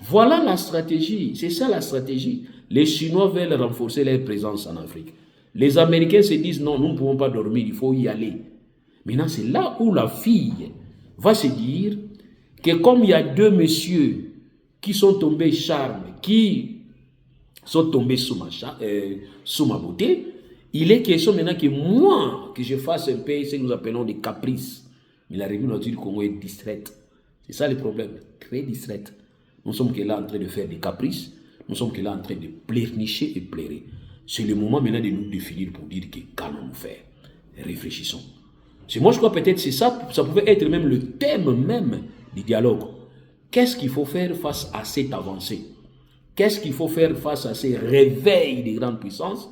Voilà la stratégie, c'est ça la stratégie. Les Chinois veulent renforcer leur présence en Afrique. Les Américains se disent non, nous ne pouvons pas dormir, il faut y aller. Maintenant, c'est là où la fille va se dire que comme il y a deux messieurs qui sont tombés charme, qui sont tombés sous ma beauté, il est question maintenant que moi, que je fasse un peu ce que nous appelons des caprices. Mais la République du Congo est distraite. C'est ça le problème, très distraite. Nous sommes que là en train de faire des caprices, nous sommes que là en train de pleurnicher et pleurer. C'est le moment maintenant de nous définir pour dire que qu'allons-nous faire? Réfléchissons. C'est moi je crois peut-être c'est ça, ça pouvait être même le thème même du dialogue. Qu'est-ce qu'il faut faire face à cette avancée? Qu'est-ce qu'il faut faire face à ces réveils des grandes puissances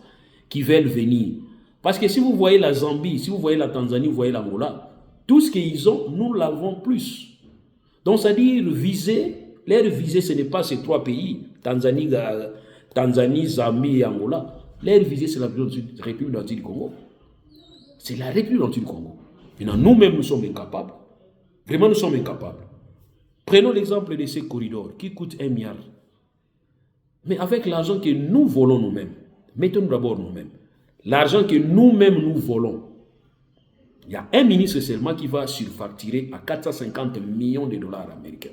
qui veulent venir? Parce que si vous voyez la Zambie, si vous voyez la Tanzanie, vous voyez l'Angola, tout ce qu'ils ont, nous l'avons plus. Donc, c'est-à-dire viser, leur visée, ce n'est pas ces trois pays, Tanzanie, Zambie et Angola. Leur visée, c'est la République du Congo. C'est la République du Congo. Maintenant, nous-mêmes, nous sommes incapables. Vraiment, nous sommes incapables. Prenons l'exemple de ces corridors qui coûtent 1 milliard. Mais avec l'argent que nous volons nous-mêmes, mettons-nous d'abord nous-mêmes, l'argent que nous-mêmes nous volons, il y a un ministre seulement qui va surfacturer à 450 millions de dollars américains.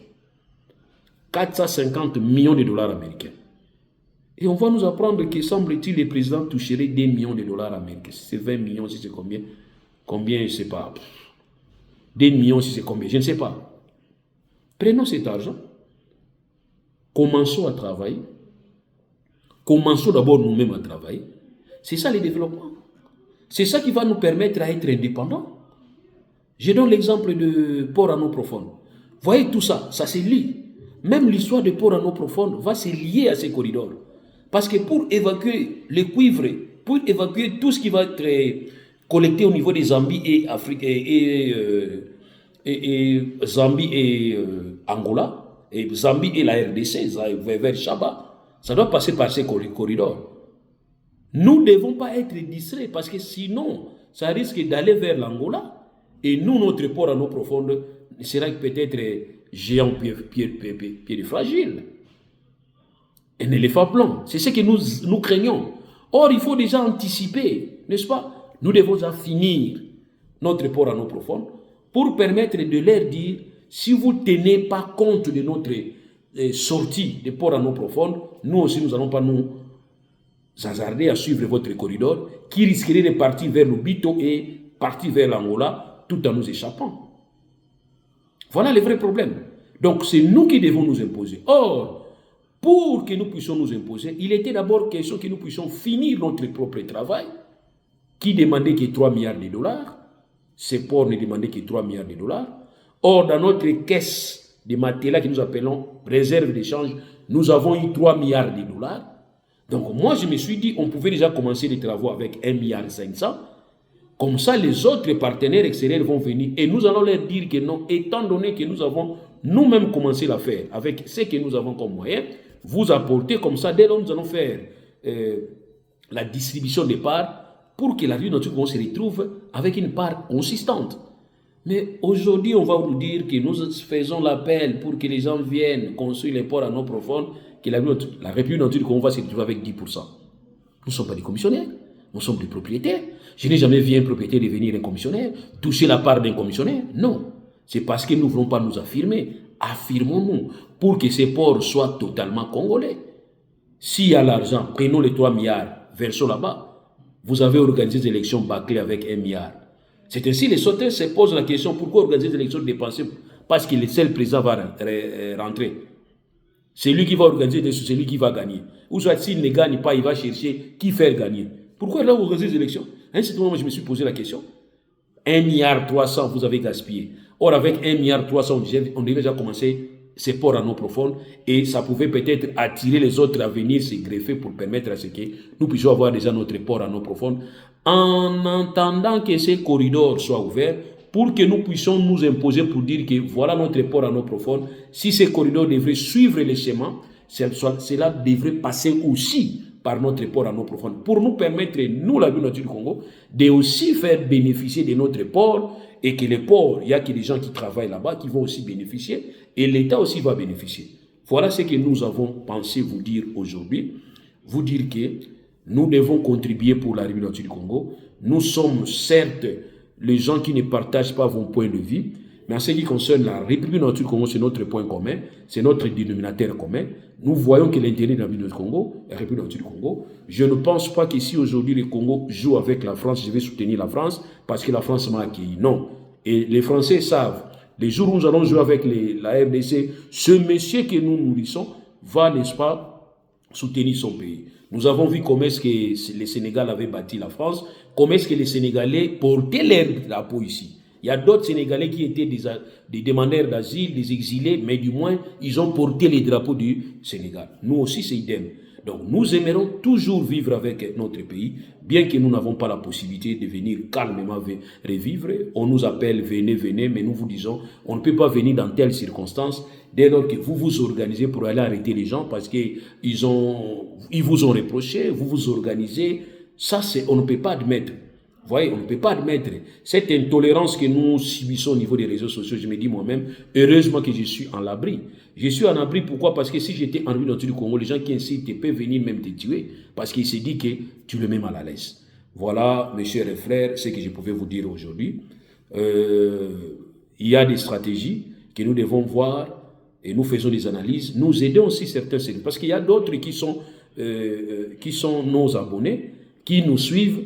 450 millions de dollars américains. Et on va nous apprendre que, semble-t-il, les présidents toucheraient des millions de dollars américains. Si c'est 20 millions, si c'est combien? Combien, je ne sais pas. Des millions, si c'est combien? Je ne sais pas. Prenons cet argent. Commençons à travailler. Commençons d'abord nous-mêmes à travailler. C'est ça le développement. C'est ça qui va nous permettre d'être indépendants. Je donne l'exemple de Port en eau profonde. Voyez tout ça, ça se lie. Même l'histoire de Port en eau profonde va se lier à ces corridors. Parce que pour évacuer le cuivre, pour évacuer tout ce qui va être collecté au niveau des Zambie et Afrique Zambie et Angola, et Zambie et la RDC, vers Chaba, ça doit passer par ces corridors. Nous ne devons pas être distraits parce que sinon, ça risque d'aller vers l'Angola et nous, notre port en eau profonde sera peut-être géant pied de fragile. Un éléphant blanc, c'est ce que nous craignons. Or, il faut déjà anticiper, n'est-ce pas? Nous devons finir notre port en eau profonde pour permettre de leur dire, si vous ne tenez pas compte de notre sortie de port en eau profonde, nous aussi, nous n'allons pas nous hasarder à suivre votre corridor qui risquerait de partir vers l'Obito et partir vers l'Angola tout en nous échappant. Voilà le vrai problème. Donc, c'est nous qui devons nous imposer. Or, pour que nous puissions nous imposer, il était d'abord question que nous puissions finir notre propre travail qui demandait que 3 milliards de dollars. Ces ports ne demandaient que 3 milliards de dollars. Or, dans notre caisse de matelas que nous appelons réserve d'échange, nous avons eu 3 milliards de dollars. Donc, moi, je me suis dit, on pouvait déjà commencer les travaux avec 1,5 milliard. Comme ça, les autres partenaires extérieurs vont venir et nous allons leur dire que non, étant donné que nous avons nous-mêmes commencé l'affaire avec ce que nous avons comme moyen, vous apportez comme ça, dès lors nous allons faire la distribution des parts pour que la République du Congo se retrouve avec une part consistante. Mais aujourd'hui, on va nous dire que nous faisons l'appel pour que les gens viennent construire les ports en eau profonde, que la République du Congo va se retrouver avec 10%. Nous ne sommes pas des commissionnaires, nous sommes des propriétaires. Je n'ai jamais vu un propriétaire devenir un commissionnaire, toucher la part d'un commissionnaire. Non, c'est parce que nous ne voulons pas nous affirmer. Affirmons-nous pour que ces ports soient totalement congolais. S'il y a l'argent, prenons les 3 milliards, versons là-bas. Vous avez organisé des élections bâclées avec 1 milliard. C'est ainsi les sauteurs se posent la question, pourquoi organiser des élections dépensées? Parce que le seul président va rentrer. C'est lui qui va organiser, c'est lui qui va gagner. Ou soit s'il ne gagne pas, il va chercher qui faire gagner. Pourquoi là vous organisez des élections? À un certain moment, je me suis posé la question. 1,3 milliard, vous avez gaspillé. Or, avec 1,3 milliard, on devait déjà commencer ces ports en eau profonde et ça pouvait peut-être attirer les autres à venir se greffer pour permettre à ce que nous puissions avoir déjà notre port en eau profonde. En attendant que ces corridors soient ouverts, pour que nous puissions nous imposer pour dire que voilà notre port en eau profonde. Si ces corridors devraient suivre les schémas, cela devrait passer aussi par notre port en eau profonde pour nous permettre, nous, la République du Congo, de aussi faire bénéficier de notre port et que les ports, il y a que des gens qui travaillent là-bas qui vont aussi bénéficier et l'État aussi va bénéficier. Voilà ce que nous avons pensé vous dire aujourd'hui. Vous dire que nous devons contribuer pour la République du Congo. Nous sommes certes les gens qui ne partagent pas vos points de vue, mais en ce qui concerne la République du Congo, c'est notre point commun, c'est notre dénominateur commun. Nous voyons que l'intérêt de la République du Congo, la République du Congo, je ne pense pas que si aujourd'hui le Congo joue avec la France, je vais soutenir la France parce que la France m'a accueilli. Non. Et les Français savent, les jours où nous allons jouer avec la RDC, ce monsieur que nous nourrissons va, n'est-ce pas, soutenir son pays. Nous avons vu comment est-ce que le Sénégal avait bâti la France, comment est-ce que les Sénégalais portaient leur drapeau ici. Il y a d'autres Sénégalais qui étaient des demandeurs d'asile, des exilés, mais du moins, ils ont porté les drapeaux du Sénégal. Nous aussi, c'est idem. Donc, nous aimerons toujours vivre avec notre pays, bien que nous n'avons pas la possibilité de venir calmement revivre. On nous appelle, venez, venez, mais nous vous disons, on ne peut pas venir dans telles circonstances, dès lors que vous vous organisez pour aller arrêter les gens, parce qu'ils vous ont reproché, vous vous organisez. Ça, on ne peut pas admettre. Vous voyez, on ne peut pas admettre cette intolérance que nous subissons au niveau des réseaux sociaux. Je me dis moi-même, heureusement que je suis en l'abri. Je suis en abri, pourquoi? Parce que si j'étais en République du Congo, les gens qui incitent peuvent venir même te tuer, parce qu'ils se disent que tu le mets mal à l'aise. Voilà, mes chers frères, ce que je pouvais vous dire aujourd'hui. Il y a des stratégies que nous devons voir et nous faisons des analyses. Nous aidons aussi certains, parce qu'il y a d'autres qui sont nos abonnés, qui nous suivent,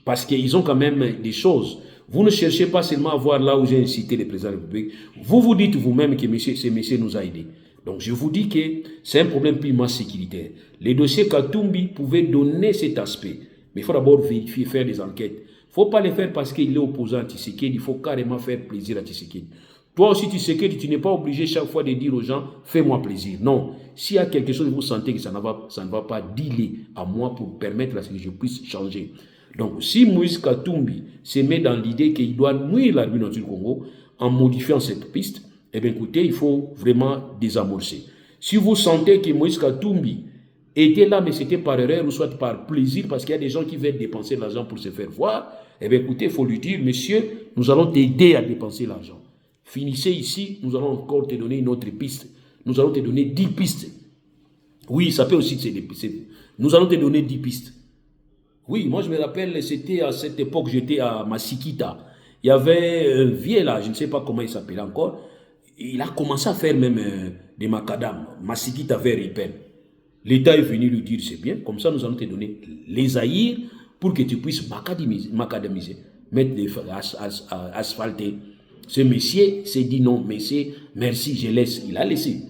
parce qu'ils ont quand même des choses. Vous ne cherchez pas seulement à voir là où j'ai incité le président de la République. Vous vous dites vous-même que ce monsieur nous a aidés. Donc je vous dis que c'est un problème purement sécuritaire. Les dossiers Katumbi pouvaient donner cet aspect. Mais il faut d'abord vérifier, faire des enquêtes. Il ne faut pas les faire parce qu'il est opposant à Tshisekedi. Il faut carrément faire plaisir à Tshisekedi. Toi aussi, Tshisekedi, tu n'es pas obligé chaque fois de dire aux gens, fais-moi plaisir. Non. S'il y a quelque chose que vous sentez que ça ne va pas dealer à moi pour permettre à ce que je puisse changer. Donc, si Moïse Katumbi se met dans l'idée qu'il doit nuire la République du Congo en modifiant cette piste, eh bien écoutez, il faut vraiment désamorcer. Si vous sentez que Moïse Katumbi était là, mais c'était par erreur ou soit par plaisir, parce qu'il y a des gens qui veulent dépenser l'argent pour se faire voir, eh bien écoutez, il faut lui dire, monsieur, nous allons t'aider à dépenser l'argent. Finissez ici, nous allons encore te donner une autre piste. Nous allons te donner 10 pistes. Oui, ça peut aussi être. Nous allons te donner 10 pistes. Oui, moi je me rappelle, c'était à cette époque, j'étais à Masikita. Il y avait un vieux là, je ne sais pas comment il s'appelait encore. Il a commencé à faire même des macadam. Masikita vers Ipen. L'État est venu lui dire, c'est bien, comme ça nous allons te donner les aïrs pour que tu puisses macadamiser, mettre des asphaltés. Ce monsieur s'est dit non, monsieur, merci, je laisse. Il a laissé.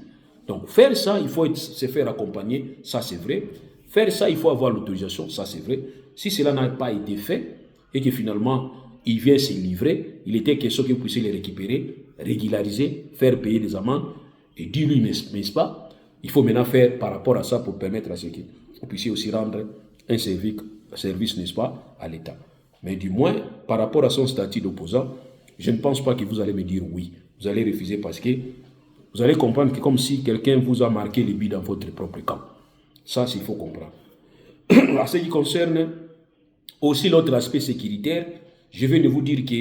Donc faire ça, il faut se faire accompagner, ça c'est vrai. Faire ça, il faut avoir l'autorisation, ça c'est vrai. Si cela n'a pas été fait et que finalement il vient se livrer, il était question que vous puissiez les récupérer, régulariser, faire payer des amendes et dis-lui, n'est-ce pas? Il faut maintenant faire par rapport à ça pour permettre à ce que vous puissiez aussi rendre un service, n'est-ce pas, à l'État. Mais du moins, par rapport à son statut d'opposant, je ne pense pas que vous allez me dire oui. Vous allez refuser parce que vous allez comprendre que comme si quelqu'un vous a marqué les billes dans votre propre camp. Ça, il faut comprendre. En ce qui concerne aussi l'autre aspect sécuritaire, je viens de vous dire que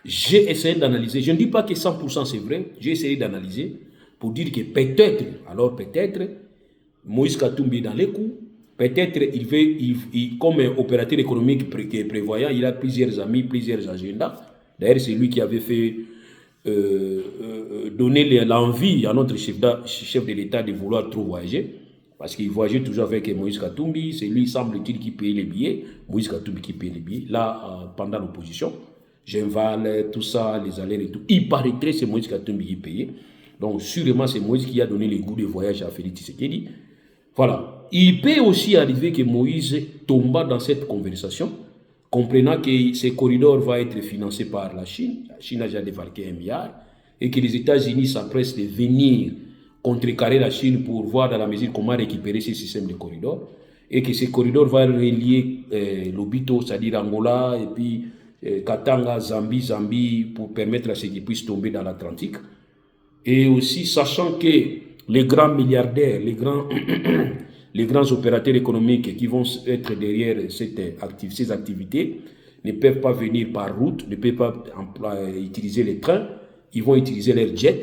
j'ai essayé d'analyser. Je ne dis pas que 100% c'est vrai. J'ai essayé d'analyser pour dire que peut-être, Moïse Katumbi est dans les coups. Peut-être comme opérateur économique prévoyant, il a plusieurs amis, plusieurs agendas. D'ailleurs, c'est lui qui avait fait donner l'envie à notre chef de l'État de vouloir trop voyager. Parce qu'il voyageait toujours avec Moïse Katumbi. C'est lui, semble-t-il, qui payait les billets. Moïse Katumbi qui payait les billets. Là, pendant l'opposition, Genval, tout ça, les allers et tout. Il paraîtrait que c'est Moïse Katumbi qui payait. Donc, sûrement, c'est Moïse qui a donné les goûts de voyage à Félix Tshisekedi. Voilà. Il peut aussi arriver que Moïse tombe dans cette conversation, comprenant que ce corridor va être financé par la Chine. La Chine a déjà débarqué 1 milliard. Et que les États-Unis s'empressent de venir contrecarrer la Chine pour voir dans la mesure comment récupérer ce système de corridor. Et que ce corridor va relier l'Obito, c'est-à-dire Angola, et puis Katanga, Zambie, pour permettre à ce qu'ils puissent tomber dans l'Atlantique. Et aussi, sachant que les grands milliardaires, les grands opérateurs économiques qui vont être derrière ces activités ne peuvent pas venir par route, ne peuvent pas utiliser les trains, ils vont utiliser leurs jets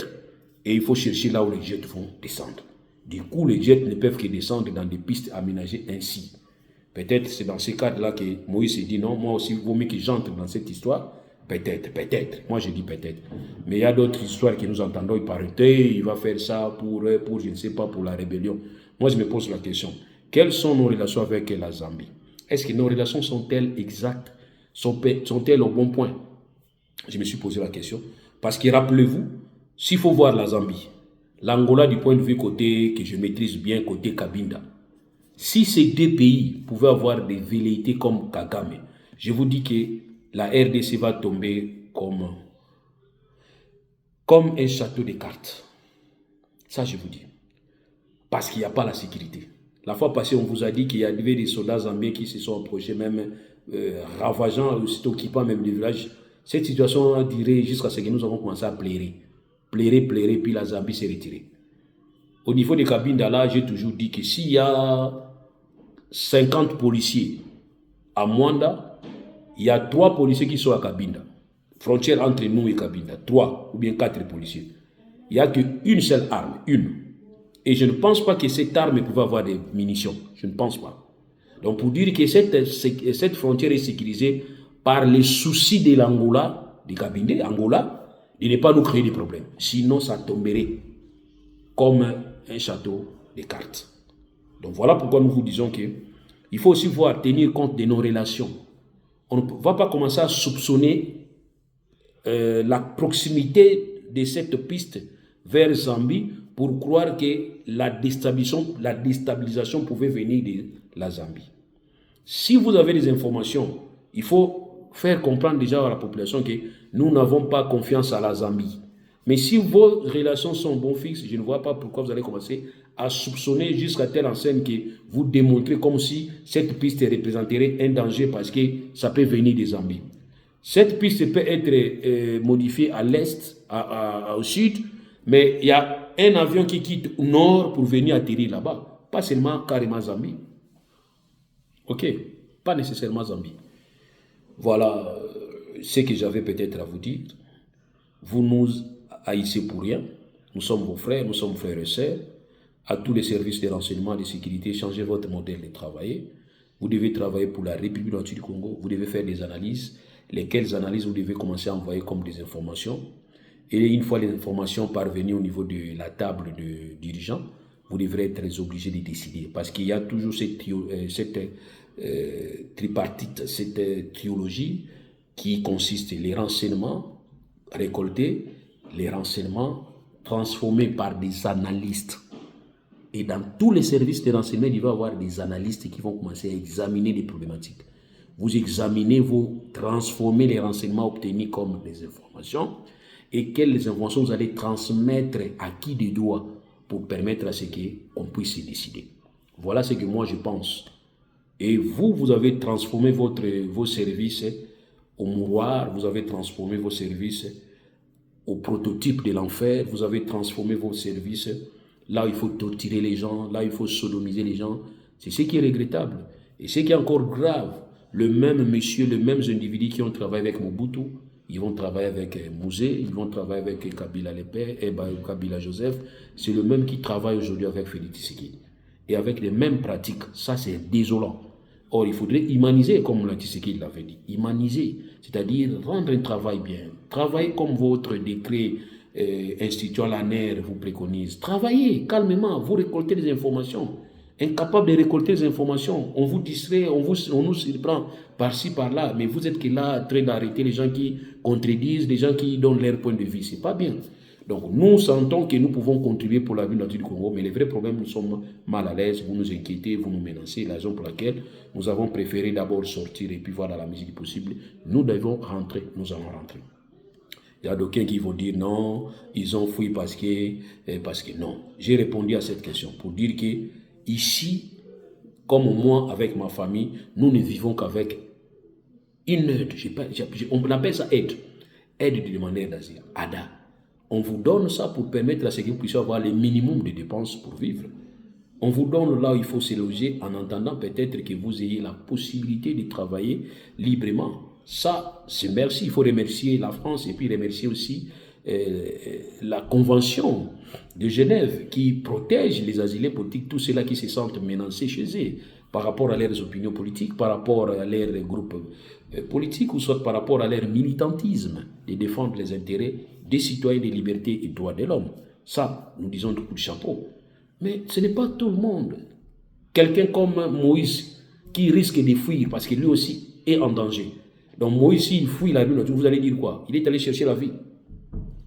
et il faut chercher là où les jets vont descendre. Du coup, les jets ne peuvent que descendre dans des pistes aménagées ainsi. Peut-être c'est dans ces cadres-là que Moïse s'est dit non, moi aussi, il vaut mieux que j'entre dans cette histoire. Peut-être. Moi, je dis peut-être. Mais il y a d'autres histoires que nous entendons. Il paraît, il va faire ça pour, je ne sais pas, pour la rébellion. Moi, je me pose la question. Quelles sont nos relations avec la Zambie? Est-ce que nos relations sont-elles exactes? Sont-elles au bon point? Je me suis posé la question. Parce que rappelez-vous, s'il faut voir la Zambie, l'Angola du point de vue côté, que je maîtrise bien, côté Cabinda, si ces deux pays pouvaient avoir des velléités comme Kagame, je vous dis que la RDC va tomber comme un château de cartes. Ça, je vous dis. Parce qu'il n'y a pas la sécurité. La fois passée, on vous a dit qu'il y avait des soldats zambiens qui se sont approchés, même ravageant, occupant même des villages. Cette situation a duré jusqu'à ce que nous avons commencé à pleurer. Pleurer, puis la Zambie s'est retirée. Au niveau de Cabinda, là, j'ai toujours dit que s'il y a 50 policiers à Mwanda, il y a 3 policiers qui sont à Cabinda. Frontière entre nous et Cabinda. 3 ou bien 4 policiers. Il n'y a qu'une seule arme, une. Et je ne pense pas que cette arme pouvait avoir des munitions. Je ne pense pas. Donc pour dire que cette frontière est sécurisée par les soucis de l'Angola, de Cabinda, Angola, de ne pas nous créer des problèmes. Sinon, ça tomberait comme un château de cartes. Donc voilà pourquoi nous vous disons qu'il faut aussi tenir compte de nos relations. On ne va pas commencer à soupçonner la proximité de cette piste vers Zambie pour croire que la déstabilisation pouvait venir de la Zambie. Si vous avez des informations, il faut faire comprendre déjà à la population que nous n'avons pas confiance à la Zambie. Mais si vos relations sont bon fixes, je ne vois pas pourquoi vous allez commencer à soupçonner jusqu'à telle enseigne que vous démontrez comme si cette piste représenterait un danger parce que ça peut venir des Zambies. Cette piste peut être modifiée à l'est, au sud, mais il y a un avion qui quitte au nord pour venir atterrir là-bas. Pas seulement carrément Zambie. Ok, pas nécessairement Zambie. Voilà ce que j'avais peut-être à vous dire. Vous nous haïssez pour rien. Nous sommes vos frères, nous sommes frères et sœurs. À tous les services de renseignement, de sécurité, changez votre modèle de travail. Vous devez travailler pour la République du Congo. Vous devez faire des analyses. Lesquelles analyses vous devez commencer à envoyer comme des informations. Et une fois les informations parvenues au niveau de la table de dirigeants, vous devrez être obligé de décider. Parce qu'il y a toujours cette tripartite, cette trilogie qui consiste les renseignements récoltés, les renseignements transformés par des analystes. Et dans tous les services de renseignement, il va y avoir des analystes qui vont commencer à examiner les problématiques. Vous examinez, vous transformez les renseignements obtenus comme des informations et quelles informations vous allez transmettre à qui de droit pour permettre à ce qu'on puisse se décider. Voilà ce que moi je pense. Et vous avez transformé vos services au mouroir, vous avez transformé vos services au prototype de l'enfer, vous avez transformé vos services là où il faut torturer les gens, là où il faut sodomiser les gens. C'est ce qui est regrettable. Et ce qui est encore grave, le même monsieur, les mêmes individus qui ont travaillé avec Mobutu, ils vont travailler avec Mouzé, ils vont travailler avec Kabila Lepé et Kabila Joseph. C'est le même qui travaille aujourd'hui avec Félix Tshisekedi. Et avec les mêmes pratiques. Ça, c'est désolant. Or, il faudrait humaniser, comme Tshisekedi l'avait dit. Humaniser, c'est-à-dire rendre un travail bien. Travailler comme votre décret instituant l'ANER vous préconise. Travaillez calmement, vous récoltez des informations. Incapable de récolter des informations, on vous distrait, on nous surprend par-ci, par-là, mais vous êtes que là en train d'arrêter les gens qui contredisent, les gens qui donnent leur point de vue. C'est pas bien. Donc nous sentons que nous pouvons contribuer pour la vie du Congo, mais les vrais problèmes, nous sommes mal à l'aise, vous nous inquiétez, vous nous menacez, la raison pour laquelle nous avons préféré d'abord sortir et puis voir dans la mesure du possible. Nous devons rentrer, nous allons rentrer. Il y a d'aucuns qui vont dire non, ils ont fui parce que non. J'ai répondu à cette question pour dire que ici, comme moi avec ma famille, nous ne vivons qu'avec Une aide, on appelle ça aide. Aide de demandeur d'asile, ADA. On vous donne ça pour permettre à ce que vous puissiez avoir le minimum de dépenses pour vivre. On vous donne là où il faut se loger en entendant peut-être que vous ayez la possibilité de travailler librement. Ça, c'est merci. Il faut remercier la France et puis remercier aussi la Convention de Genève qui protège les asilés politiques, tous ceux-là qui se sentent menacés chez eux par rapport à leurs opinions politiques, par rapport à leurs groupes politiques ou soit par rapport à leur militantisme de défendre les intérêts des citoyens, des libertés et droits de l'homme. Ça, nous disons de coup de chapeau. Mais ce n'est pas tout le monde. Quelqu'un comme Moïse qui risque de fuir parce que lui aussi est en danger. Donc Moïse, s'il fuit la vie, vous allez dire quoi? Il est allé chercher la vie.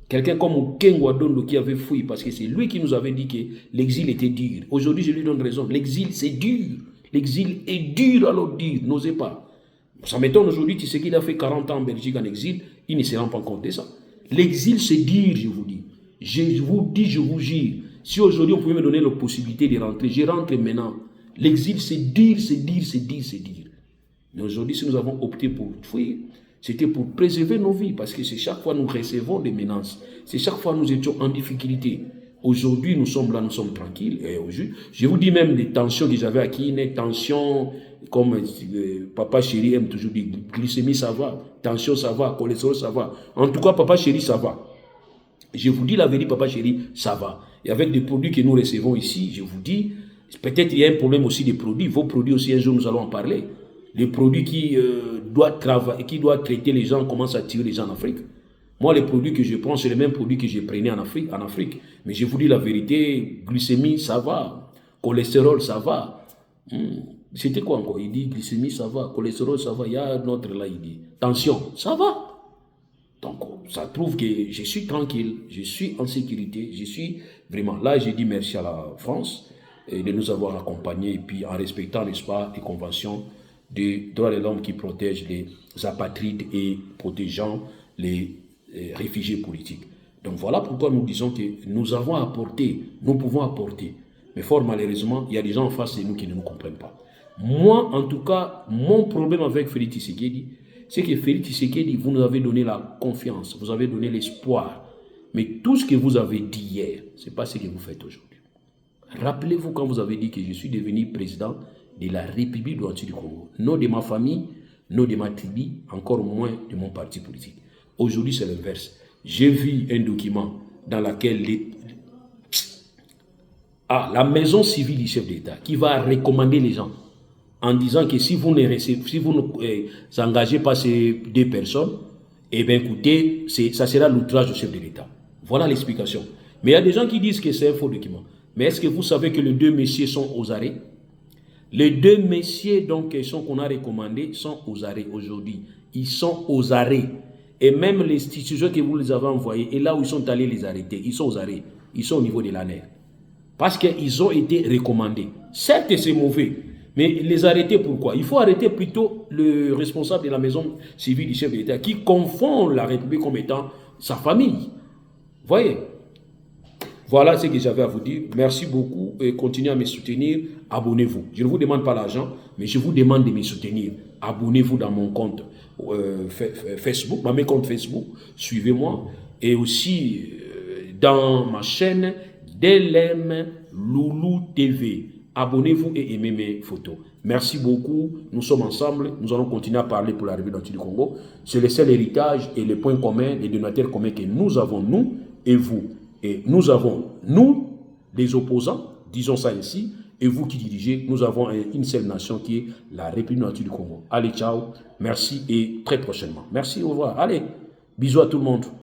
Quelqu'un comme Okengo Adondo qui avait fui parce que c'est lui qui nous avait dit que l'exil était dur. Aujourd'hui, je lui donne raison. L'exil, c'est dur. L'exil est dur, alors dur. N'osez pas. Ça m'étonne aujourd'hui, tu sais qu'il a fait 40 ans en Belgique en exil, il ne se rend pas compte de ça. L'exil, c'est dur, je vous dis. Je vous dis, je vous jure. Si aujourd'hui on pouvait me donner la possibilité de rentrer, je rentre maintenant. L'exil, c'est dur, c'est dur, c'est dur, c'est dur. Mais aujourd'hui, si nous avons opté pour fuir, c'était pour préserver nos vies, parce que c'est chaque fois nous recevons des menaces. C'est chaque fois nous étions en difficulté. Aujourd'hui, nous sommes là, nous sommes tranquilles. Et je vous dis même des tensions que j'avais acquises, des tensions comme papa chéri aime toujours dire, glycémie ça va, tension ça va, cholestérol ça va. En tout cas, papa chéri ça va. Je vous dis la vérité, papa chéri, ça va. Et avec des produits que nous recevons ici, je vous dis, peut-être il y a un problème aussi des produits. Vos produits aussi, un jour nous allons en parler. Les produits qui doivent traiter les gens commencent à tirer les gens en Afrique. Moi, les produits que je prends, c'est les mêmes produits que je prenais en Afrique. Mais je vous dis la vérité, glycémie, ça va. Cholestérol, ça va. C'était quoi encore? Il dit glycémie, ça va. Cholestérol, ça va. Il y a un autre là, il dit tension, ça va. Donc, ça prouve que je suis tranquille, je suis en sécurité, je suis vraiment... Là, j'ai dit merci à la France de nous avoir accompagnés et puis en respectant, n'est-ce pas, les conventions des droits de l'homme qui protègent les apatrides et protégeant les réfugiés politiques. Donc, voilà pourquoi nous disons que nous avons apporté, nous pouvons apporter. Mais fort malheureusement, il y a des gens en face de nous qui ne nous comprennent pas. Moi, en tout cas, mon problème avec Félix Tshisekedi, c'est que Félix Tshisekedi, vous nous avez donné la confiance, vous avez donné l'espoir. Mais tout ce que vous avez dit hier, ce n'est pas ce que vous faites aujourd'hui. Rappelez-vous quand vous avez dit que je suis devenu président de la République du Congo. Non de ma famille, non de ma tribu, encore moins de mon parti politique. Aujourd'hui, c'est l'inverse. J'ai vu un document dans lequel la maison civile du chef d'État qui va recommander les gens en disant que si vous ne engagez pas ces deux personnes, eh bien écoutez, ça sera l'outrage du chef de l'État. Voilà l'explication. Mais il y a des gens qui disent que c'est un faux document. Mais est-ce que vous savez que les deux messieurs sont aux arrêts? Les deux messieurs donc, qu'on a recommandés sont aux arrêts aujourd'hui. Ils sont aux arrêts. Et même l'institution que vous les avez envoyés, et là où ils sont allés les arrêter, ils sont aux arrêts. Ils sont au niveau de l'ANER. Parce qu'ils ont été recommandés. Certes, c'est mauvais. Mais les arrêter pourquoi? Il faut arrêter plutôt le responsable de la maison civile du chef de l'État qui confond la République comme étant sa famille. Voyez? Voilà ce que j'avais à vous dire. Merci beaucoup et continuez à me soutenir. Abonnez-vous. Je ne vous demande pas l'argent, mais je vous demande de me soutenir. Abonnez-vous dans mon compte Facebook, mon compte Facebook. Suivez-moi. Et aussi dans ma chaîne DLM Loulou TV. Abonnez-vous et aimez mes photos. Merci beaucoup. Nous sommes ensemble. Nous allons continuer à parler pour la République du Congo. C'est le seul héritage et les points communs, les donateurs communs que nous avons, nous et vous. Et nous avons, nous, les opposants, disons ça ainsi, et vous qui dirigez, nous avons une seule nation qui est la République du Congo. Allez, ciao. Merci et très prochainement. Merci, au revoir. Allez, bisous à tout le monde.